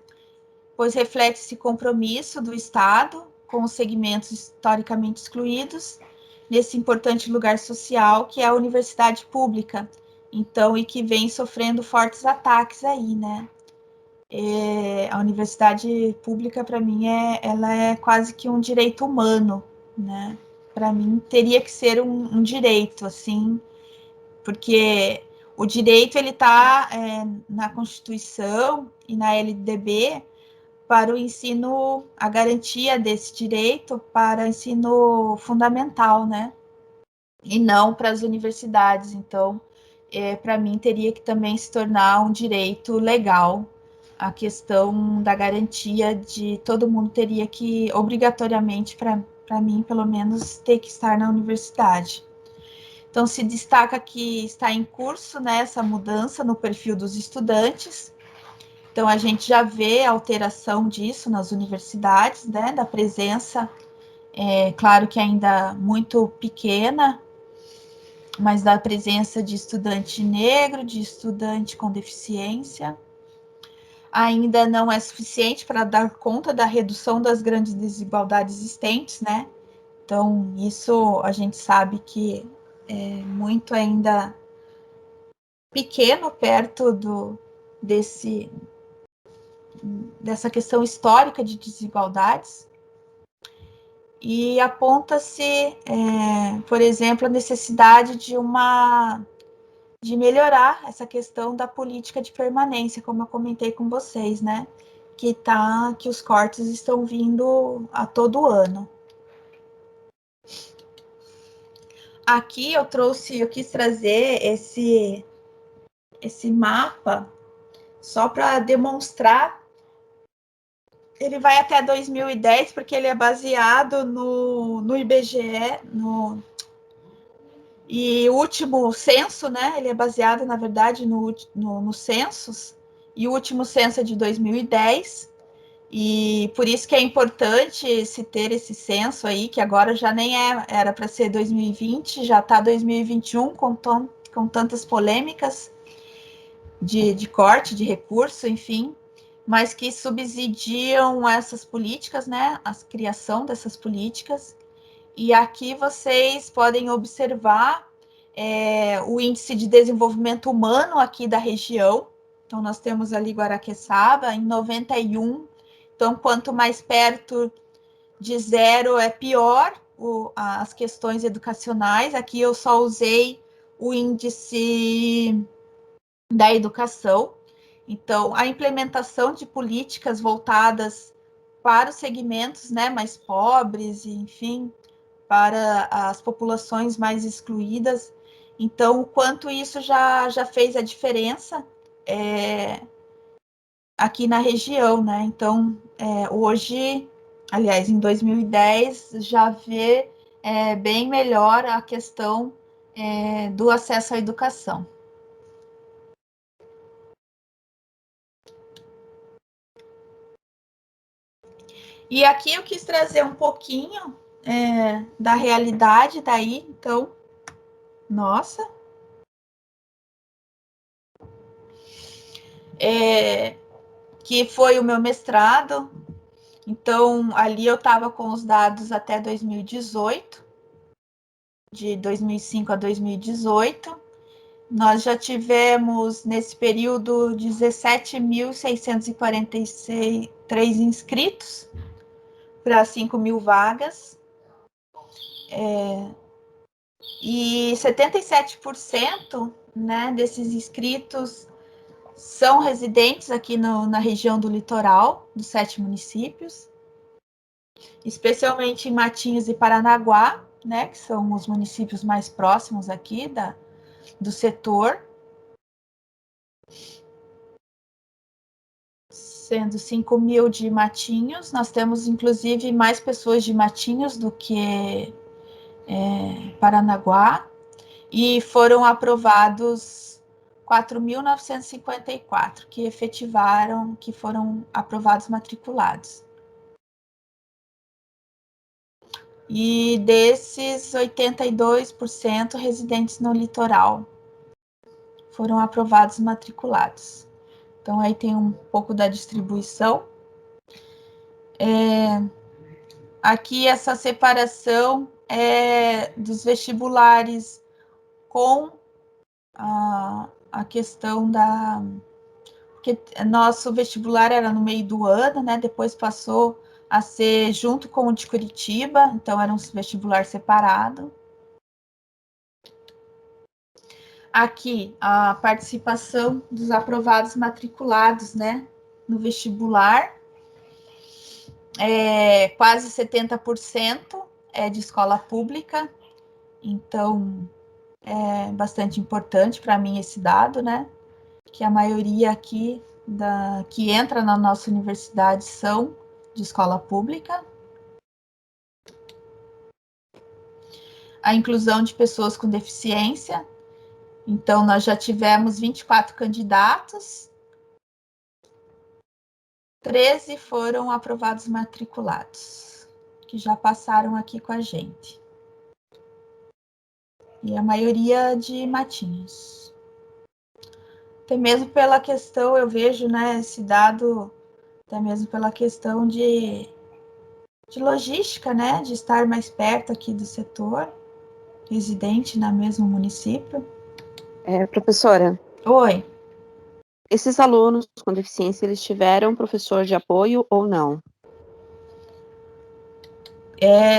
pois reflete esse compromisso do Estado com os segmentos historicamente excluídos nesse importante lugar social que é a universidade pública. Então, e que vem sofrendo fortes ataques aí, né? A universidade pública, para mim, ela é quase que um direito humano, né? Para mim, teria que ser um direito, assim, porque o direito ele está na Constituição e na LDB para o ensino, a garantia desse direito para o ensino fundamental, né? E não para as universidades. Então, para mim, teria que também se tornar um direito legal a questão da garantia de todo mundo teria que, obrigatoriamente, para mim, pelo menos, ter que estar na universidade. Então, se destaca que está em curso, né, essa mudança no perfil dos estudantes. Então, a gente já vê a alteração disso nas universidades, né, da presença, claro que ainda muito pequena, mas da presença de estudante negro, de estudante com deficiência. Ainda não é suficiente para dar conta da redução das grandes desigualdades existentes, né? Então, isso a gente sabe que é muito ainda pequeno perto dessa questão histórica de desigualdades. E aponta-se, por exemplo, a necessidade de melhorar essa questão da política de permanência, como eu comentei com vocês, né? Que os cortes estão vindo a todo ano. Aqui eu quis trazer esse mapa só para demonstrar. Ele vai até 2010, porque ele é baseado no IBGE, e o último censo, né? Ele é baseado, na verdade, no census, e o último censo é de 2010, e por isso que é importante se ter esse censo aí, que agora já nem era para ser 2020, já está 2021, com tantas polêmicas de corte de recurso, enfim, mas que subsidiam essas políticas, né? A criação dessas políticas. E aqui vocês podem observar o índice de desenvolvimento humano aqui da região. Então, nós temos ali Guaraqueçaba em 91. Então, quanto mais perto de zero é pior as questões educacionais. Aqui eu só usei o índice da educação. Então, a implementação de políticas voltadas para os segmentos, né, mais pobres, enfim, para as populações mais excluídas. Então, o quanto isso já fez a diferença aqui na região, né? Então, hoje, aliás, em 2010, já vê bem melhor a questão do acesso à educação. E aqui eu quis trazer um pouquinho da realidade daí, então, nossa. Que foi o meu mestrado. Então, ali eu estava com os dados até 2018, de 2005 a 2018. Nós já tivemos, nesse período, 17.643 inscritos para 5.000 vagas. E 77%, né, desses inscritos são residentes aqui na região do litoral, dos 7 municípios, especialmente em Matinhos e Paranaguá, né, que são os municípios mais próximos aqui do setor. Sendo 5.000 de Matinhos, nós temos inclusive mais pessoas de Matinhos do que Paranaguá, e foram aprovados 4.954 que efetivaram, que foram aprovados matriculados. E desses, 82% residentes no litoral foram aprovados matriculados. Então, aí tem um pouco da distribuição. Aqui, essa separação dos vestibulares com a questão da... Porque nosso vestibular era no meio do ano, né? Depois passou a ser junto com o de Curitiba, então era um vestibular separado. Aqui, a participação dos aprovados matriculados, né, no vestibular, quase 70% é de escola pública, então é bastante importante para mim esse dado, né, que a maioria aqui que entra na nossa universidade são de escola pública. A inclusão de pessoas com deficiência. Então, nós já tivemos 24 candidatos, 13 foram aprovados matriculados, que já passaram aqui com a gente. E a maioria de Matinhos. Até mesmo pela questão, eu vejo, né, esse dado, até mesmo pela questão de logística, né, de estar mais perto aqui do setor, residente no mesmo município. Professora. Oi. Esses alunos com deficiência, eles tiveram professor de apoio ou não?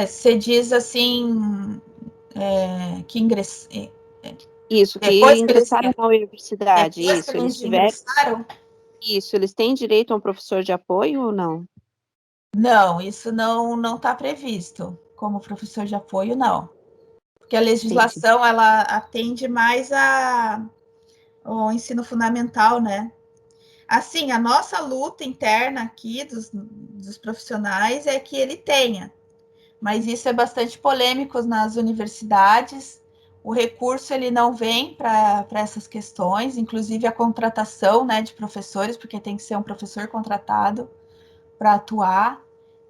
Você diz assim, que ingress... Isso, que depois ingressaram na universidade. Depois isso, que eles eles tiveram. ingressaram? Isso, eles têm direito a um professor de apoio ou não? Não, isso não está previsto como professor de apoio, não. Porque a legislação, entendi, ela atende mais ao ensino fundamental, né? Assim, a nossa luta interna aqui dos profissionais é que ele tenha, mas isso é bastante polêmico nas universidades. O recurso ele não vem para essas questões, inclusive a contratação, né, de professores, porque tem que ser um professor contratado para atuar.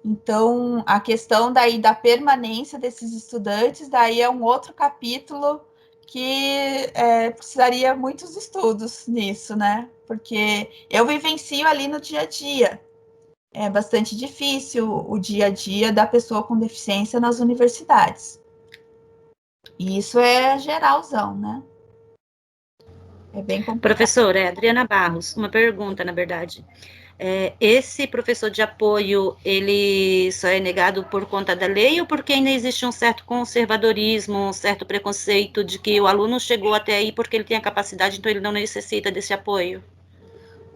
Então, a questão daí da permanência desses estudantes, daí é um outro capítulo que precisaria muitos estudos nisso, né? Porque eu vivencio ali no dia a dia. É bastante difícil o dia a dia da pessoa com deficiência nas universidades. E isso é geralzão, né? É bem complicado. Professora, Adriana Barros, uma pergunta, na verdade. Esse professor de apoio, ele só é negado por conta da lei ou porque ainda existe um certo conservadorismo, um certo preconceito de que o aluno chegou até aí porque ele tem a capacidade, então ele não necessita desse apoio?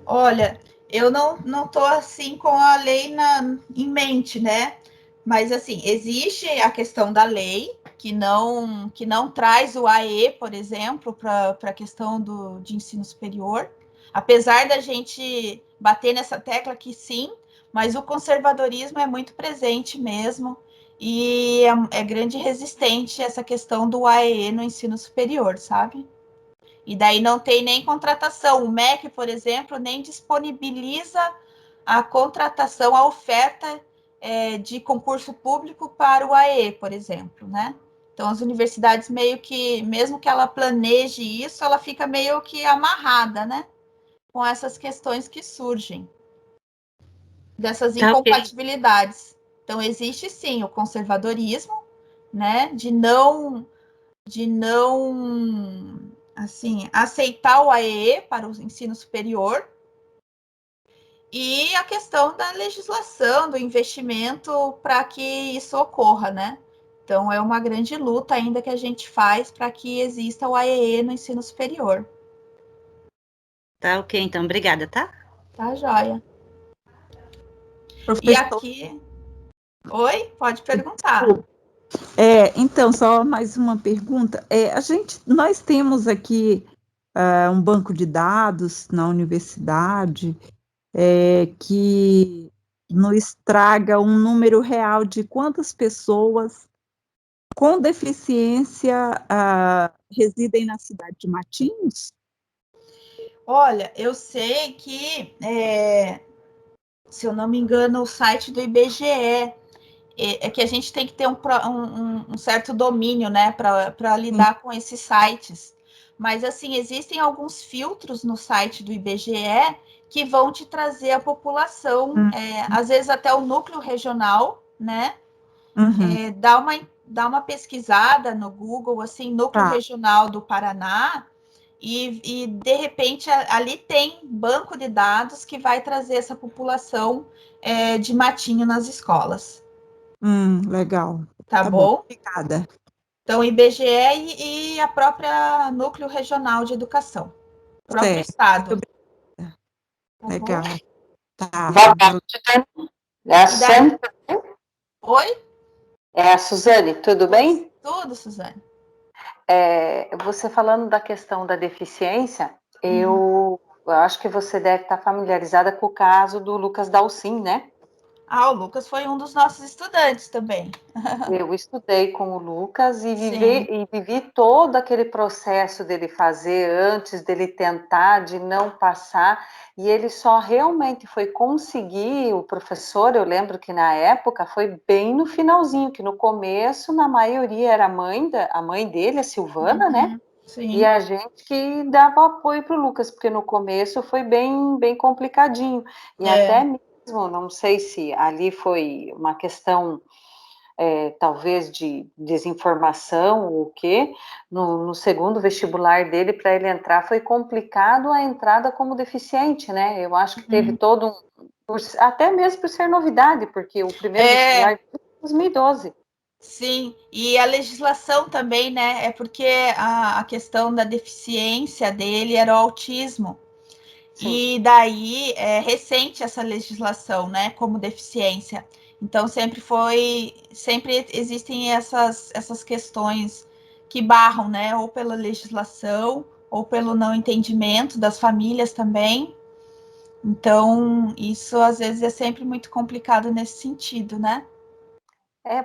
Olha, eu não estou assim com a lei em mente, né? Mas assim, existe a questão da lei que não traz o AE, por exemplo, para a questão de ensino superior, apesar da gente bater nessa tecla que sim, mas o conservadorismo é muito presente mesmo. e é grande resistente essa questão do AEE no ensino superior, sabe? E daí não tem nem contratação. O MEC, por exemplo, nem disponibiliza a contratação, a oferta de concurso público para o AE, por exemplo, né? Então, as universidades meio que, mesmo que ela planeje isso, ela fica meio que amarrada, né? Com essas questões que surgem, dessas Tá, ok. incompatibilidades. Então, existe sim o conservadorismo, né? De não assim, aceitar o AEE para o ensino superior, e a questão da legislação, do investimento para que isso ocorra, né? Então, é uma grande luta ainda que a gente faz para que exista o AEE no ensino superior. Tá, ok, então, obrigada, tá? Tá, joia. E Professor, aqui... Oi? Pode perguntar. então, só mais uma pergunta. Nós temos aqui um banco de dados na universidade que nos traga um número real de quantas pessoas com deficiência residem na cidade de Matinhos? Olha, eu sei que, se eu não me engano, o site do IBGE é que a gente tem que ter um certo domínio, né, para lidar com esses sites. Mas, assim, existem alguns filtros no site do IBGE que vão te trazer a população, às vezes até o núcleo regional, né? Uhum. Dá uma pesquisada no Google, assim, núcleo Tá. regional do Paraná, e de repente ali tem banco de dados que vai trazer essa população de matinho nas escolas. Legal. Tá Tá bom, bom? obrigada. Então, IBGE e a própria Núcleo Regional de Educação. O próprio Certo, Estado. muito Tá legal. bom? Tá. Boa tarde, Dani. É a E daí... Suzane? Oi? É a Suzane, tudo bem? Tudo, Suzane. Você falando da questão da deficiência, eu acho que você deve estar familiarizada com o caso do Lucas Dalcin, né? Ah, o Lucas foi um dos nossos estudantes também. Eu estudei com o Lucas e Sim. vivi todo aquele processo dele fazer antes dele tentar, de não passar, e ele só realmente foi conseguir, o professor, eu lembro que na época foi bem no finalzinho, que no começo, na maioria, era a mãe dele, a Silvana, né? E Sim. a gente que dava apoio para o Lucas, porque no começo foi bem complicadinho. E até mesmo, não sei se ali foi uma questão talvez de desinformação ou o quê, no segundo vestibular dele, para ele entrar, foi complicado a entrada como deficiente, né? Eu acho que teve todo até mesmo por ser novidade, porque o primeiro vestibular dele foi em 2012. Sim, e a legislação também, né? É porque a questão da deficiência dele era o autismo. Sim. E daí é recente essa legislação, né? Como deficiência. Então sempre existem essas questões que barram, né? Ou pela legislação, ou pelo não entendimento das famílias também. Então, isso às vezes é sempre muito complicado nesse sentido, né?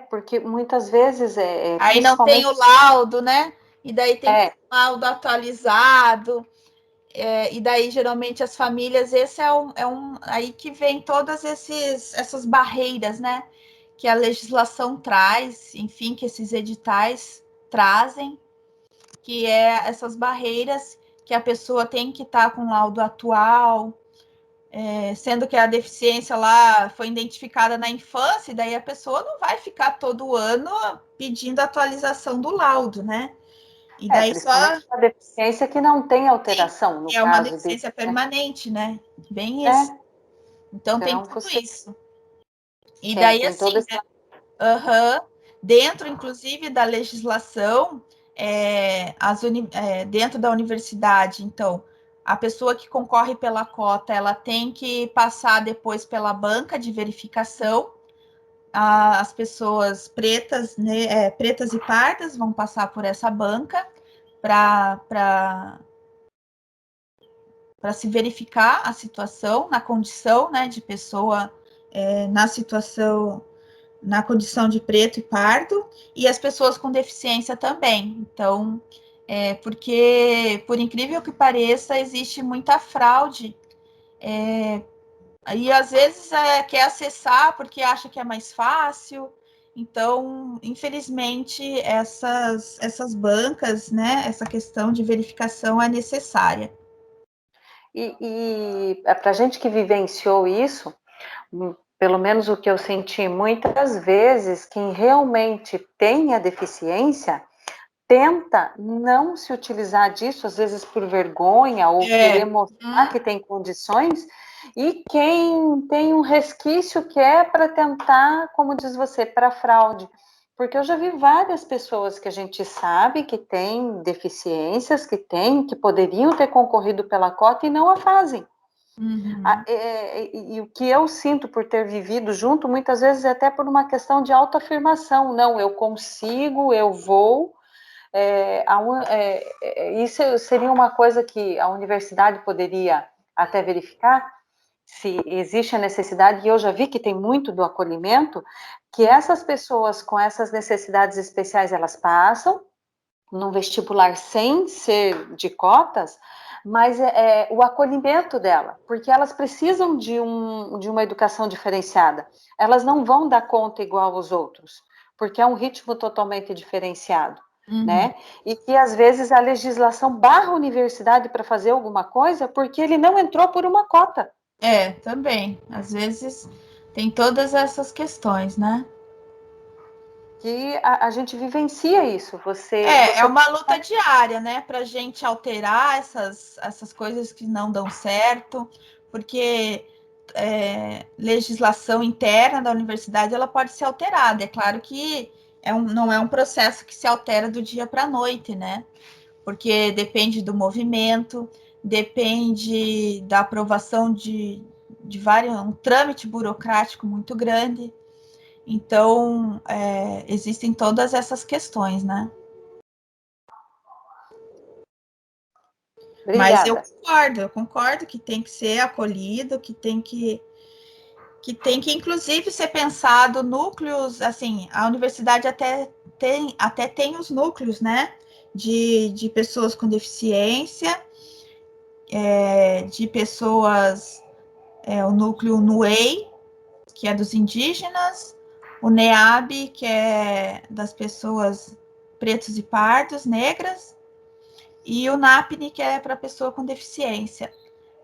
Porque muitas vezes, Aí não tem principalmente, o laudo, né? E daí tem que ter é, um laudo atualizado. E daí, geralmente, as famílias, esse aí que vem todas essas barreiras, né? Que a legislação traz, enfim, que esses editais trazem, que é essas barreiras que a pessoa tem que estar com laudo atual, sendo que a deficiência lá foi identificada na infância, e daí a pessoa não vai ficar todo ano pedindo atualização do laudo, né? E daí só principalmente a deficiência que não tem alteração, no é uma caso dele, deficiência né? permanente, né? Bem isso. Então tem Então, tudo você isso. E daí, tem assim, toda né? essa... Dentro, inclusive, da legislação, dentro da universidade, então, a pessoa que concorre pela cota, ela tem que passar depois pela banca de verificação. As pessoas pretas, né, pretas e pardas vão passar por essa banca para se verificar a situação, na condição, né, de pessoa na situação na condição de preto e pardo, e as pessoas com deficiência também. Então, porque, por incrível que pareça, existe muita fraude, e às vezes quer acessar porque acha que é mais fácil. Então, infelizmente, essas bancas, né, essa questão de verificação é necessária. E para a gente que vivenciou isso, pelo menos o que eu senti muitas vezes, quem realmente tem a deficiência tenta não se utilizar disso, às vezes por vergonha ou querer mostrar que tem condições, e quem tem um resquício que é para tentar, como diz você, para fraude. Porque eu já vi várias pessoas que a gente sabe que têm deficiências, que poderiam ter concorrido pela cota e não a fazem. E o que eu sinto por ter vivido junto, muitas vezes, é até por uma questão de autoafirmação. Não, eu consigo, eu vou. Isso seria uma coisa que a universidade poderia até verificar, se existe a necessidade, e eu já vi que tem muito do acolhimento, que essas pessoas com essas necessidades especiais, elas passam num vestibular sem ser de cotas, mas o acolhimento dela, porque elas precisam de uma educação diferenciada. Elas não vão dar conta igual aos outros, porque é um ritmo totalmente diferenciado, né? E que, às vezes, a legislação barra a universidade para fazer alguma coisa porque ele não entrou por uma cota. Também. Às vezes tem todas essas questões, né? Que a gente vivencia isso. É uma luta diária, né? Para a gente alterar essas coisas que não dão certo, porque legislação interna da universidade ela pode ser alterada. É claro que não é um processo que se altera do dia para a noite, né? Porque depende do movimento, depende da aprovação de um trâmite burocrático muito grande. Então, existem todas essas questões, né? Obrigada. Mas eu concordo que tem que ser acolhido, que tem que inclusive ser pensado núcleos, assim, a universidade até tem os núcleos, né, de pessoas com deficiência, de pessoas, o núcleo NUEI, que é dos indígenas, o NEAB, que é das pessoas pretos e pardos, negras, e o NAPNE, que é para pessoa com deficiência.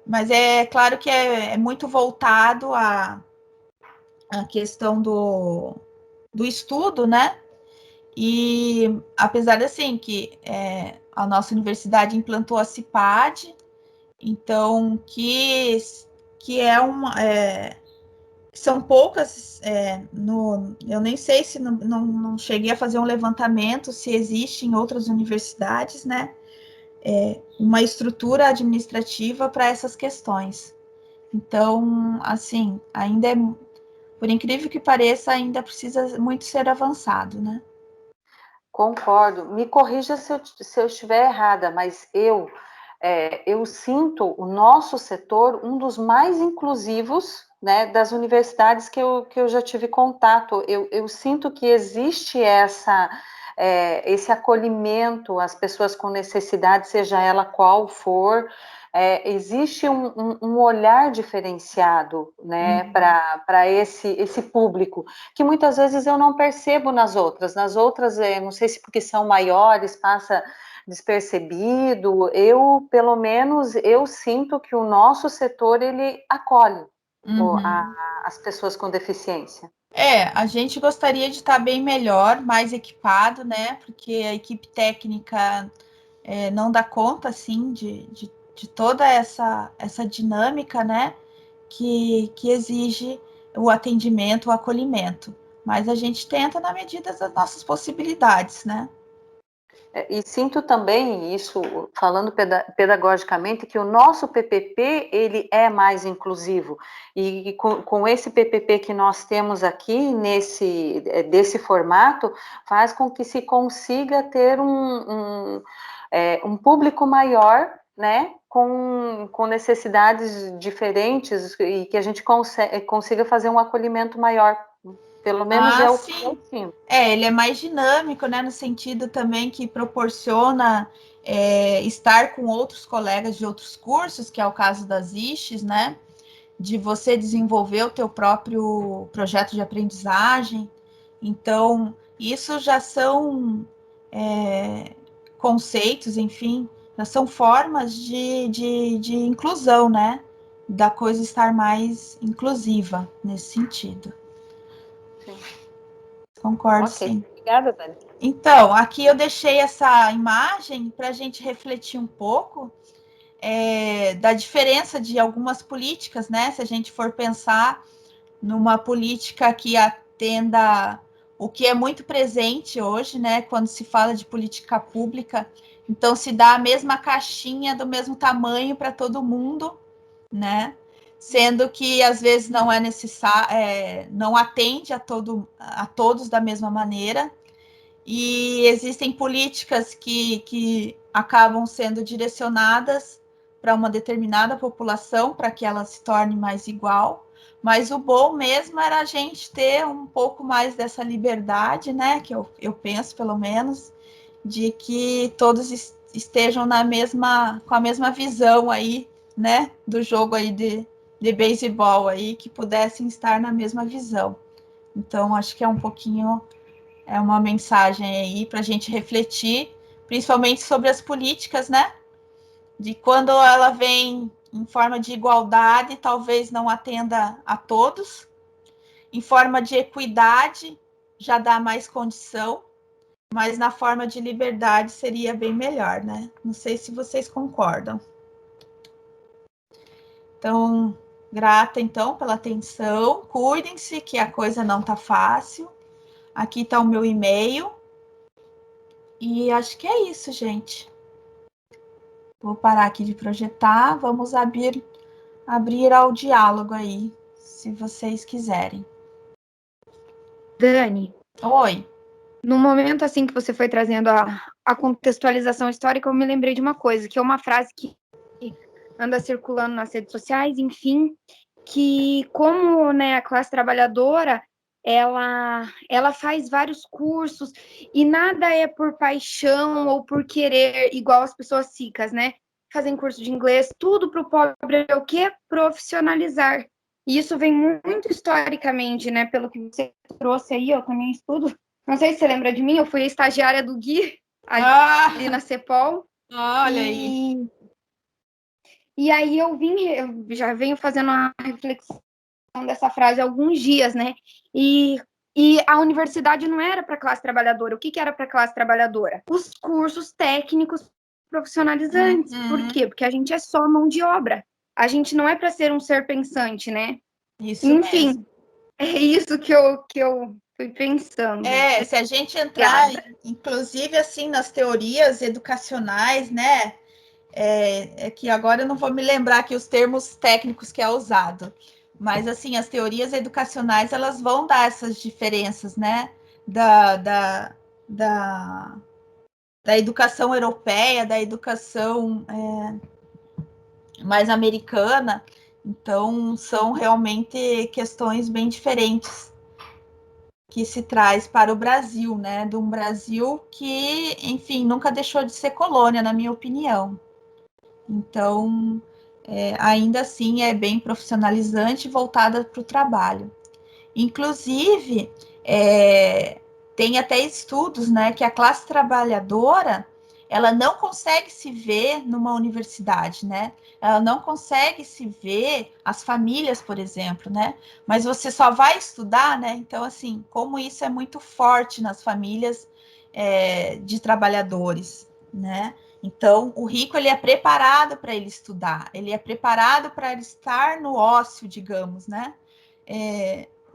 Mas é claro que é muito voltado à questão do estudo, né? E apesar de, assim, que a nossa universidade implantou a CIPAD, então que é uma... são poucas, eu nem sei se não cheguei a fazer um levantamento se existe em outras universidades, né? Uma estrutura administrativa para essas questões. Então, assim, ainda por incrível que pareça, ainda precisa muito ser avançado, né? Concordo. Me corrija se eu estiver errada, mas eu sinto o nosso setor um dos mais inclusivos, né, das universidades que eu já tive contato. Eu sinto que existe esse acolhimento às pessoas com necessidade, seja ela qual for. Existe um olhar diferenciado, né, para esse público, que muitas vezes eu não percebo nas outras. Nas outras, não sei se porque são maiores, passa despercebido. Pelo menos, eu sinto que o nosso setor, ele acolhe as pessoas com deficiência. A gente gostaria de estar bem melhor, mais equipado, né? Porque a equipe técnica não dá conta, assim, de toda essa dinâmica, né? Que exige o atendimento, o acolhimento. Mas a gente tenta na medida das nossas possibilidades, né? E sinto também isso, falando pedagogicamente, que o nosso PPP, ele é mais inclusivo, e com esse PPP que nós temos aqui, desse formato, faz com que se consiga ter um público maior, né, com necessidades diferentes, e que a gente consiga fazer um acolhimento maior. Pelo menos é o que sim. eu sinto. Ele é mais dinâmico, né, no sentido também que proporciona estar com outros colegas de outros cursos, que é o caso das ISHs, né, de você desenvolver o teu próprio projeto de aprendizagem. Então, isso já são conceitos, enfim, já são formas de inclusão, né, da coisa estar mais inclusiva nesse sentido. Sim. Concordo, Ok, sim. obrigada, Dani. Então, aqui eu deixei essa imagem para a gente refletir um pouco da diferença de algumas políticas, né? Se a gente for pensar numa política que atenda o que é muito presente hoje, né? Quando se fala de política pública, então se dá a mesma caixinha do mesmo tamanho para todo mundo, né? Sendo que às vezes não é necessário, não atende a todos da mesma maneira. E existem políticas que acabam sendo direcionadas para uma determinada população, para que ela se torne mais igual. Mas o bom mesmo era a gente ter um pouco mais dessa liberdade, né? Que eu penso, pelo menos, de que todos estejam com a mesma visão aí, né? Do jogo aí de beisebol aí, que pudessem estar na mesma visão. Então, acho que é um pouquinho uma mensagem aí para a gente refletir, principalmente sobre as políticas, né? De quando ela vem em forma de igualdade, talvez não atenda a todos. Em forma de equidade, já dá mais condição, mas na forma de liberdade seria bem melhor, né? Não sei se vocês concordam. Então, grata então pela atenção. Cuidem-se que a coisa não tá fácil. Aqui está o meu e-mail. E acho que é isso, gente. Vou parar aqui de projetar. Vamos abrir ao diálogo aí, se vocês quiserem. Dani, Oi. no momento assim que você foi trazendo a contextualização histórica, eu me lembrei de uma coisa, que é uma frase que anda circulando nas redes sociais, enfim, que como, né, a classe trabalhadora ela faz vários cursos e nada é por paixão ou por querer, igual as pessoas ricas, né? Fazem curso de inglês, tudo para o pobre é o que? Profissionalizar. E isso vem muito historicamente, né? Pelo que você trouxe aí, eu também estudo. Não sei se você lembra de mim, eu fui a estagiária do Gui ali na CEPOL. Olha aí. E aí eu já venho fazendo uma reflexão dessa frase há alguns dias, né? E a universidade não era para a classe trabalhadora. O que era para a classe trabalhadora? Os cursos técnicos profissionalizantes. Por quê? Porque a gente é só mão de obra. A gente não é para ser um ser pensante, né? Isso Enfim, mesmo. É isso que eu fui pensando. Se a gente entrar, inclusive, assim, nas teorias educacionais, né? Que agora eu não vou me lembrar aqui os termos técnicos que é usado. Mas, assim, as teorias educacionais, elas vão dar essas diferenças, né? Da educação europeia, da educação mais americana. Então, são realmente questões bem diferentes que se traz para o Brasil, né? De um Brasil que, enfim, nunca deixou de ser colônia, na minha opinião. Então, ainda assim, é bem profissionalizante e voltada para o trabalho. Inclusive, tem até estudos, né, que a classe trabalhadora ela não consegue se ver numa universidade, né? Ela não consegue se ver as famílias, por exemplo, né? Mas você só vai estudar, né? Então, assim, como isso é muito forte nas famílias de trabalhadores, né? Então, o rico ele é preparado para ele estudar, ele é preparado para ele estar no ócio, digamos, né?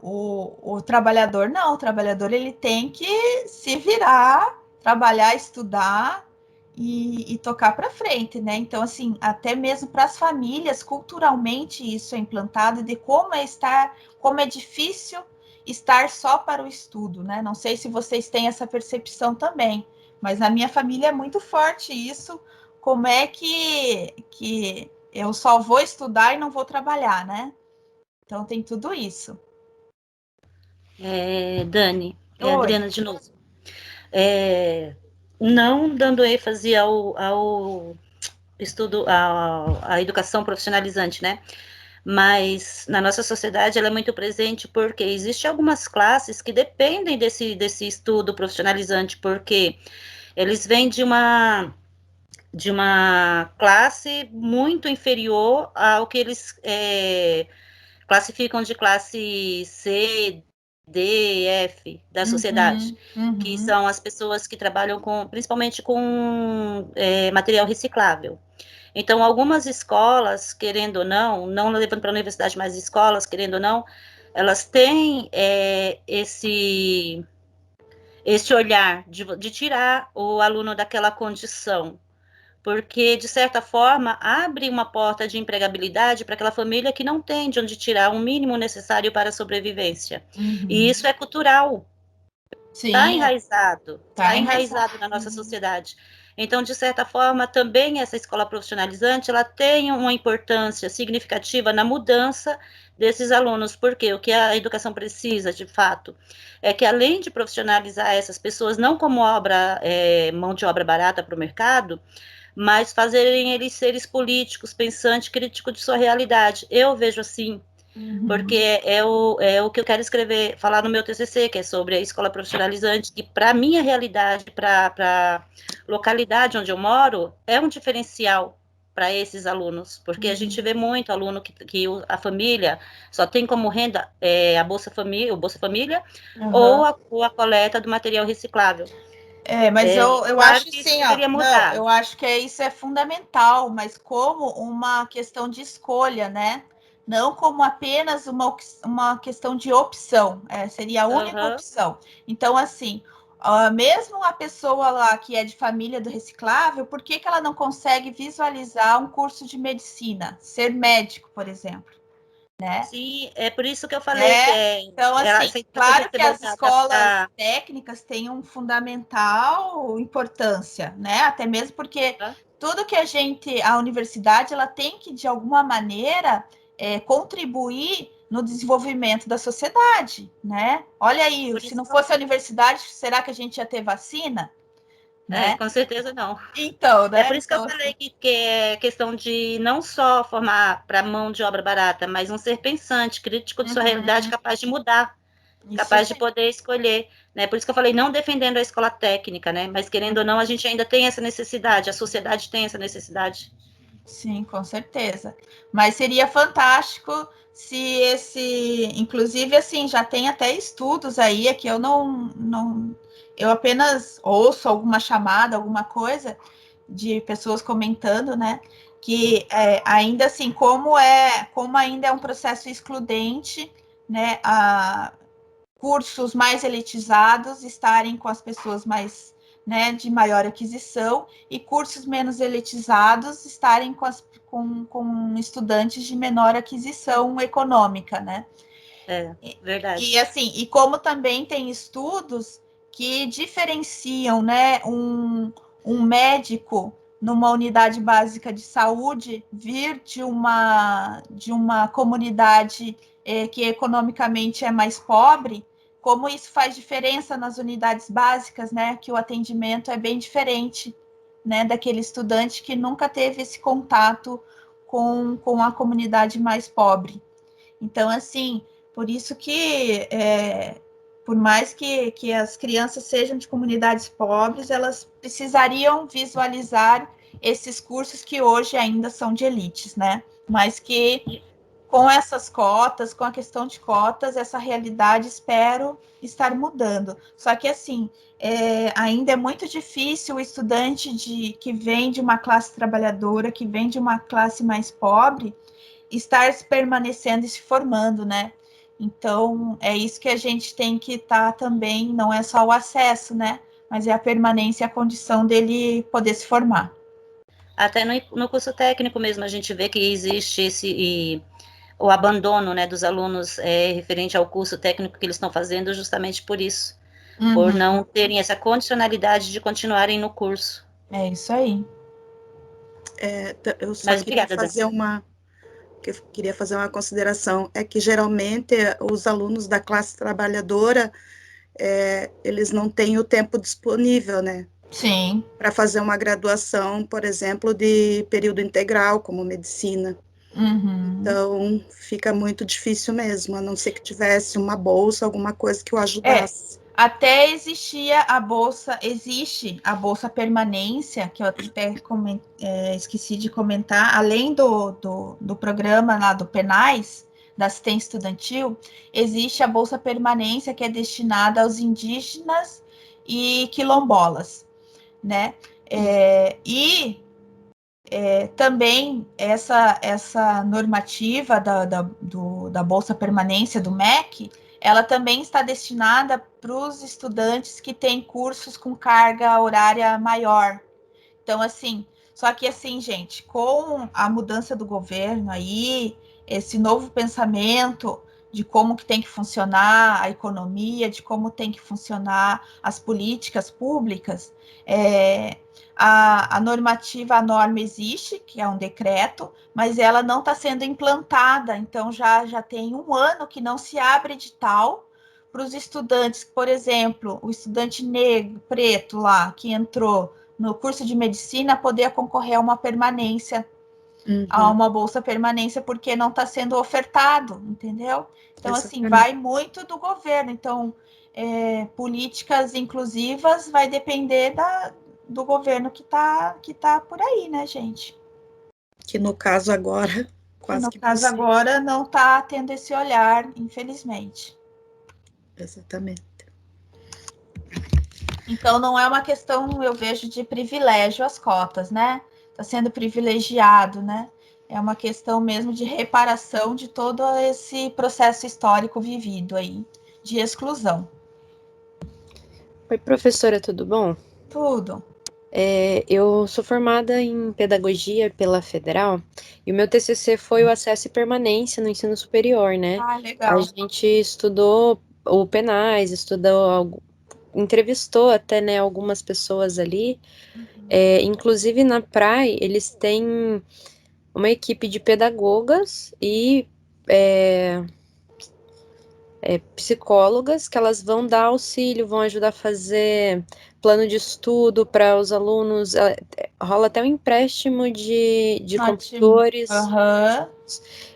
O trabalhador não, o trabalhador ele tem que se virar, trabalhar, estudar e tocar para frente, né? Então, assim, até mesmo para as famílias, culturalmente isso é implantado de como é difícil estar só para o estudo, né? Não sei se vocês têm essa percepção também, mas na minha família é muito forte isso. Como é que eu só vou estudar e não vou trabalhar, né? Então tem tudo isso. Dani, é a Oi. Adriana de novo. Não dando ênfase ao estudo, à educação profissionalizante, né? Mas na nossa sociedade ela é muito presente porque existem algumas classes que dependem desse estudo profissionalizante, porque eles vêm de uma classe muito inferior ao que eles classificam de classe C, D, F da sociedade, que são as pessoas que trabalham principalmente com material reciclável. Então, algumas escolas, querendo ou não levando para a universidade, mas escolas, querendo ou não, elas têm esse olhar de tirar o aluno daquela condição, porque, de certa forma, abre uma porta de empregabilidade para aquela família que não tem de onde tirar o mínimo necessário para a sobrevivência. E isso é cultural, está enraizado, na nossa sociedade. Então, de certa forma, também essa escola profissionalizante, ela tem uma importância significativa na mudança desses alunos, porque o que a educação precisa, de fato, é que além de profissionalizar essas pessoas, não como mão de obra barata para o mercado, mas fazerem eles seres políticos, pensantes, críticos de sua realidade. Eu vejo assim, porque é o que eu quero falar no meu TCC, que é sobre a escola profissionalizante, que para a minha realidade, para a localidade onde eu moro, é um diferencial para esses alunos, porque a gente vê muito aluno que a família só tem como renda a Bolsa Família, o Bolsa Família, ou a coleta do material reciclável. Mas eu claro acho que assim, isso deveria mudar. eu acho que isso é fundamental, mas como uma questão de escolha, né? Não como apenas uma questão de opção, seria a única opção. Então, assim, mesmo a pessoa lá que é de família do reciclável, por que ela não consegue visualizar um curso de medicina, ser médico, por exemplo? Né? Sim, é por isso que eu falei que então, assim, claro que as escolas técnicas têm um fundamental importância, né? Até mesmo porque tudo que a universidade, ela tem que, de alguma maneira, contribuir no desenvolvimento da sociedade, né? Olha aí, se não fosse a universidade, será que a gente ia ter vacina? Né? Com certeza não. Então, né? É por isso que eu falei que é questão de não só formar para mão de obra barata, mas um ser pensante, crítico de sua realidade, capaz de mudar, capaz de poder escolher, né? Por isso que eu falei, não defendendo a escola técnica, né? Mas querendo ou não, a gente ainda tem essa necessidade, a sociedade tem essa necessidade. Sim, com certeza. Mas seria fantástico se inclusive, assim, já tem até estudos aí, que eu eu apenas ouço alguma chamada, alguma coisa de pessoas comentando, né? Que ainda assim, como ainda é um processo excludente, né? Cursos mais elitizados estarem com as pessoas mais, né, de maior aquisição, e cursos menos elitizados estarem com estudantes de menor aquisição econômica, né? Verdade. E assim, e como também tem estudos que diferenciam, né, um médico numa unidade básica de saúde vir de uma comunidade que economicamente é mais pobre, como isso faz diferença nas unidades básicas, né? Que o atendimento é bem diferente, né? Daquele estudante que nunca teve esse contato com a comunidade mais pobre. Então, assim, por isso que, por mais que as crianças sejam de comunidades pobres, elas precisariam visualizar esses cursos que hoje ainda são de elites, né? Mas que com essas cotas, com a questão de cotas, essa realidade espero estar mudando. Só que, assim, ainda é muito difícil o estudante que vem de uma classe trabalhadora, que vem de uma classe mais pobre, estar permanecendo e se formando, né? Então, é isso que a gente tem que estar também, não é só o acesso, né? Mas é a permanência e a condição dele poder se formar. Até no curso técnico mesmo, a gente vê que existe o abandono, né, dos alunos referente ao curso técnico que eles estão fazendo justamente por isso, por não terem essa condicionalidade de continuarem no curso. É isso aí. Eu só queria fazer uma que eu queria fazer uma consideração, é que geralmente os alunos da classe trabalhadora, eles não têm o tempo disponível, né? Sim. Para fazer uma graduação, por exemplo, de período integral, como medicina. Uhum. Então, fica muito difícil mesmo, a não ser que tivesse uma bolsa, alguma coisa que o ajudasse. Até existia a bolsa, existe a bolsa permanência, que eu até esqueci de comentar, além do programa lá do PENAIS, da assistência estudantil, existe a bolsa permanência que é destinada aos indígenas e quilombolas, né? Também essa normativa da Bolsa Permanência do MEC, ela também está destinada para os estudantes que têm cursos com carga horária maior. Então, assim, só que assim, gente, com a mudança do governo aí, esse novo pensamento de como que tem que funcionar a economia, de como tem que funcionar as políticas públicas, a normativa, a norma existe, que é um decreto, mas ela não está sendo implantada, então já tem um ano que não se abre edital para os estudantes, por exemplo, o estudante negro, preto lá, que entrou no curso de medicina, poder concorrer a uma permanência, a uma bolsa permanência, porque não está sendo ofertado, entendeu? Então, assim, vai muito do governo. Então, políticas inclusivas vai depender do governo que tá por aí, né, gente? Que no caso agora, quase que caso agora não está tendo esse olhar, infelizmente. Exatamente. Então, não é uma questão, eu vejo, de privilégio as cotas, né? Está sendo privilegiado, né? É uma questão mesmo de reparação de todo esse processo histórico vivido aí, de exclusão. Oi, professora, tudo bom? Tudo. Eu sou formada em pedagogia pela Federal e o meu TCC foi o acesso e permanência no ensino superior, né? Ah, legal. A gente estudou o PENAIS, entrevistou até, né, algumas pessoas ali. Inclusive na PRAE, eles têm uma equipe de pedagogas e psicólogas que elas vão dar auxílio, vão ajudar a fazer plano de estudo para os alunos. Rola até um empréstimo de computadores. Uhum.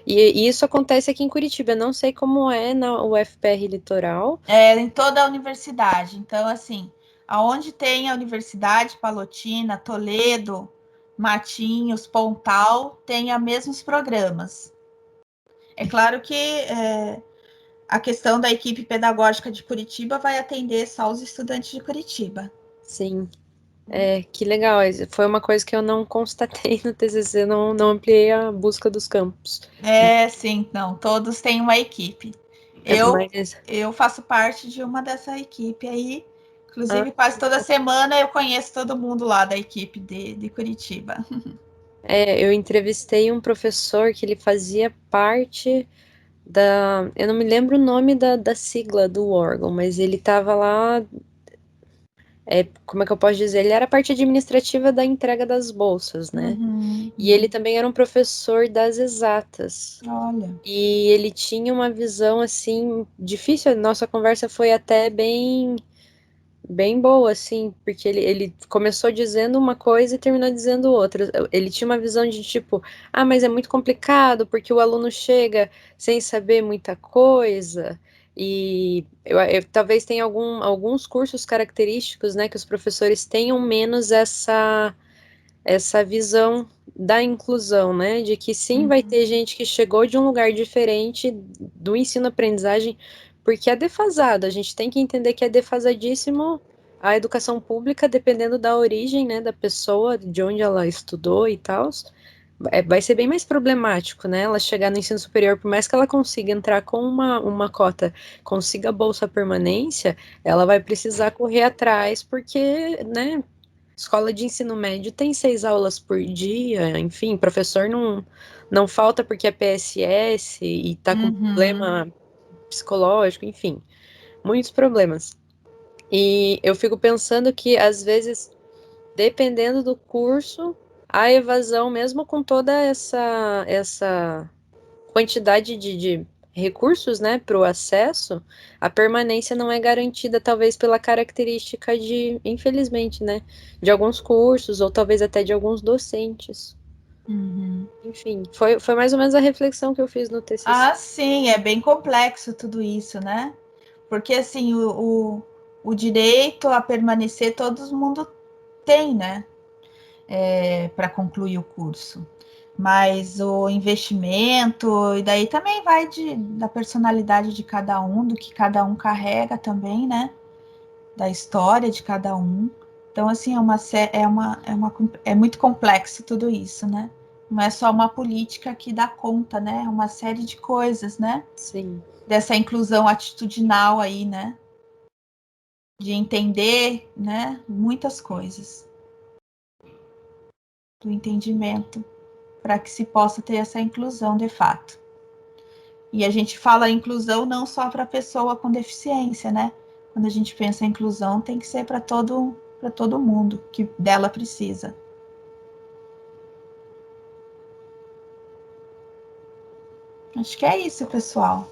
E isso acontece aqui em Curitiba. Eu não sei como é na UFPR Litoral. Em toda a universidade. Então, assim, aonde tem a Universidade Palotina, Toledo, Matinhos, Pontal, tem os mesmos programas. É claro que a questão da equipe pedagógica de Curitiba vai atender só os estudantes de Curitiba. Sim. Que legal. Foi uma coisa que eu não constatei no TCC, não ampliei a busca dos campos. Sim, não. Todos têm uma equipe. Eu faço parte de uma dessa equipe aí. Inclusive, quase toda semana eu conheço todo mundo lá da equipe de Curitiba. Eu entrevistei um professor que ele fazia parte eu não me lembro o nome da sigla do órgão, mas ele estava lá, como é que eu posso dizer? Ele era a parte administrativa da entrega das bolsas, né? E ele também era um professor das exatas. Olha. E ele tinha uma visão, assim, difícil. Nossa conversa foi até bem boa, assim, porque ele começou dizendo uma coisa e terminou dizendo outra. Ele tinha uma visão de tipo, mas é muito complicado porque o aluno chega sem saber muita coisa. E talvez tenha alguns cursos característicos, né, que os professores tenham menos essa visão da inclusão, né, de que sim, vai ter gente que chegou de um lugar diferente do ensino-aprendizagem, porque é defasado, a gente tem que entender que é defasadíssimo a educação pública, dependendo da origem, né, da pessoa, de onde ela estudou e tal, vai ser bem mais problemático, né, ela chegar no ensino superior, por mais que ela consiga entrar com uma cota, consiga a bolsa permanência, ela vai precisar correr atrás, porque, né, escola de ensino médio tem 6 aulas por dia, enfim, professor não falta porque é PSS e tá com problema psicológico, enfim, muitos problemas. E eu fico pensando que, às vezes, dependendo do curso, a evasão, mesmo com toda essa quantidade de recursos, né, para o acesso, a permanência não é garantida, talvez pela característica de, infelizmente, né, de alguns cursos, ou talvez até de alguns docentes. Enfim, foi mais ou menos a reflexão que eu fiz no TCC. Ah, sim, é bem complexo tudo isso, né? Porque, assim, o direito a permanecer todo mundo tem, né? Para concluir o curso. Mas o investimento, e daí também vai da personalidade de cada um, do que cada um carrega também, né? Da história de cada um. Então, assim, é muito complexo tudo isso, né? Não é só uma política que dá conta, né? É uma série de coisas, né? Sim. Dessa inclusão atitudinal aí, né? De entender, né? Muitas coisas. Do entendimento, para que se possa ter essa inclusão de fato. E a gente fala inclusão não só para a pessoa com deficiência, né? Quando a gente pensa em inclusão, tem que ser para todo mundo que dela precisa. Acho que é isso, pessoal.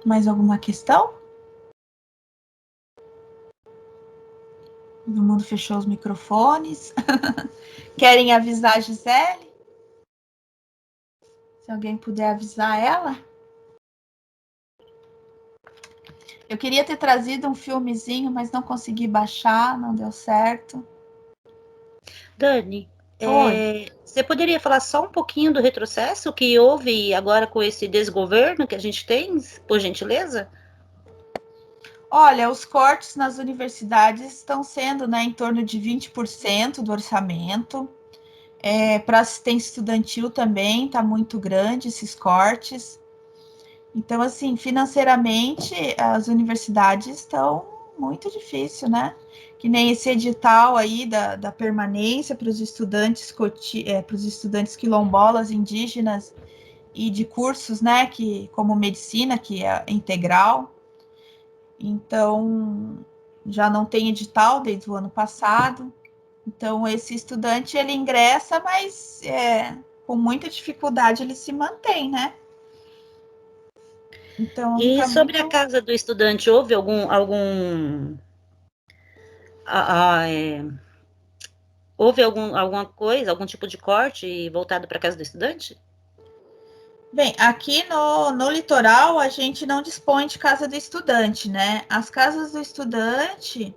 Mais alguma questão? Todo mundo fechou os microfones. Querem avisar a Gisele? Se alguém puder avisar ela. Eu queria ter trazido um filmezinho, mas não consegui baixar, não deu certo. Dani, você poderia falar só um pouquinho do retrocesso que houve agora com esse desgoverno que a gente tem, por gentileza? Olha, os cortes nas universidades estão sendo, né, em torno de 20% do orçamento. Para assistência estudantil também está muito grande esses cortes. Então, assim, financeiramente, as universidades estão muito difícil, né? Que nem esse edital aí da permanência para os estudantes quilombolas, indígenas e de cursos, né? Como medicina, que é integral. Então, já não tem edital desde o ano passado. Então, esse estudante, ele ingressa, mas com muita dificuldade ele se mantém, né? Então, e sobre a casa do estudante, houve houve alguma coisa, algum tipo de corte voltado para a casa do estudante? Bem, aqui no litoral a gente não dispõe de casa do estudante, né? As casas do estudante,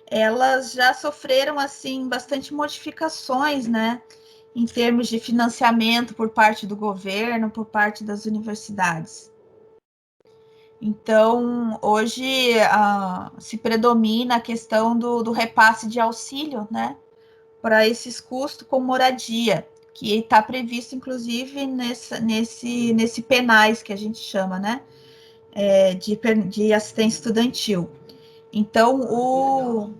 elas já sofreram, assim, bastante modificações, né? Em termos de financiamento por parte do governo, por parte das universidades. Então, hoje se predomina a questão do repasse de auxílio, né? Para esses custos com moradia, que está previsto, inclusive, nesse penais que a gente chama, né? De assistência estudantil. Então,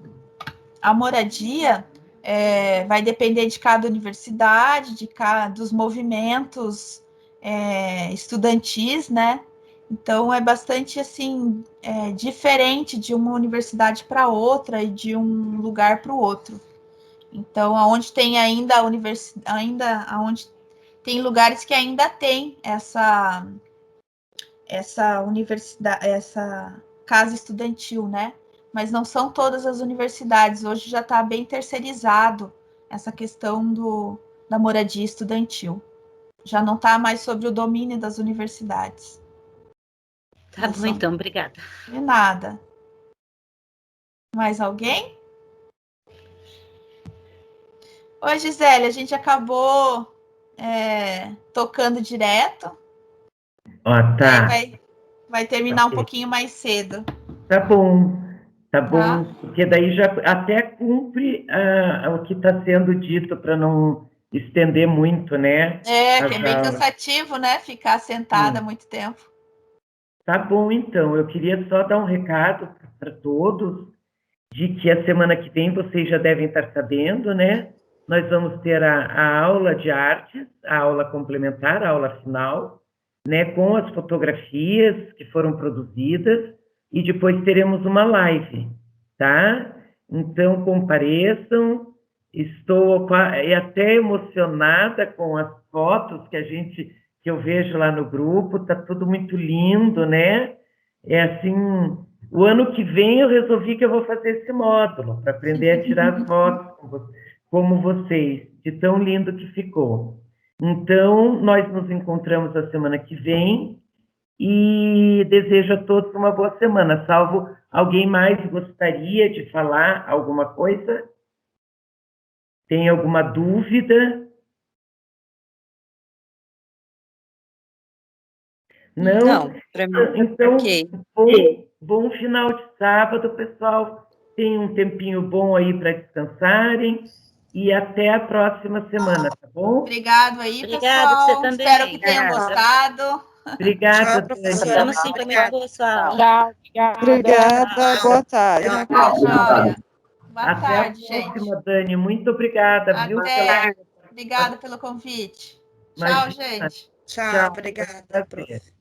a moradia vai depender de cada universidade, dos movimentos estudantis, né? Então, é bastante, assim, diferente de uma universidade para outra e de um lugar para o outro. Então, aonde tem ainda aonde tem lugares que ainda tem essa universidade, essa casa estudantil, né? Mas não são todas as universidades. Hoje já está bem terceirizado essa questão da moradia estudantil. Já não está mais sobre o domínio das universidades. Tá bom, então, obrigada. De nada. Mais alguém? Oi, Gisele, a gente acabou tocando direto. Tá. Vai terminar um pouquinho mais cedo. Tá bom, porque daí já até cumpre o que está sendo dito para não estender muito, né? Que é bem cansativo, né? Ficar sentada muito tempo. Tá bom, então. Eu queria só dar um recado para todos de que a semana que vem vocês já devem estar sabendo, né? Nós vamos ter a aula de artes, a aula complementar, a aula final, né? Com as fotografias que foram produzidas e depois teremos uma live, tá? Então, compareçam. Estou até emocionada com as fotos que que eu vejo lá no grupo, tá tudo muito lindo, né? É assim, o ano que vem eu resolvi que eu vou fazer esse módulo, para aprender a tirar as fotos como vocês, de tão lindo que ficou. Então, nós nos encontramos a semana que vem e desejo a todos uma boa semana, salvo alguém mais gostaria de falar alguma coisa? Tem alguma dúvida? Não, para mim, Então, ok. bom final de sábado, pessoal. Tenham um tempinho bom aí para descansarem e até a próxima semana, tá bom? Obrigado aí, Obrigada, pessoal. você também. Espero que tenham Obrigada. gostado. Obrigada, Tchau, Dani. professora. Vamos sim, foi muito boa sua aula. Tchau, obrigada. Obrigada, boa tarde. Tá joia. Boa Até tarde, a próxima, gente. Dani. Muito obrigada, viu? Até. Obrigada pelo convite. Tchau, Imagina. gente. Tchau, obrigada, prof.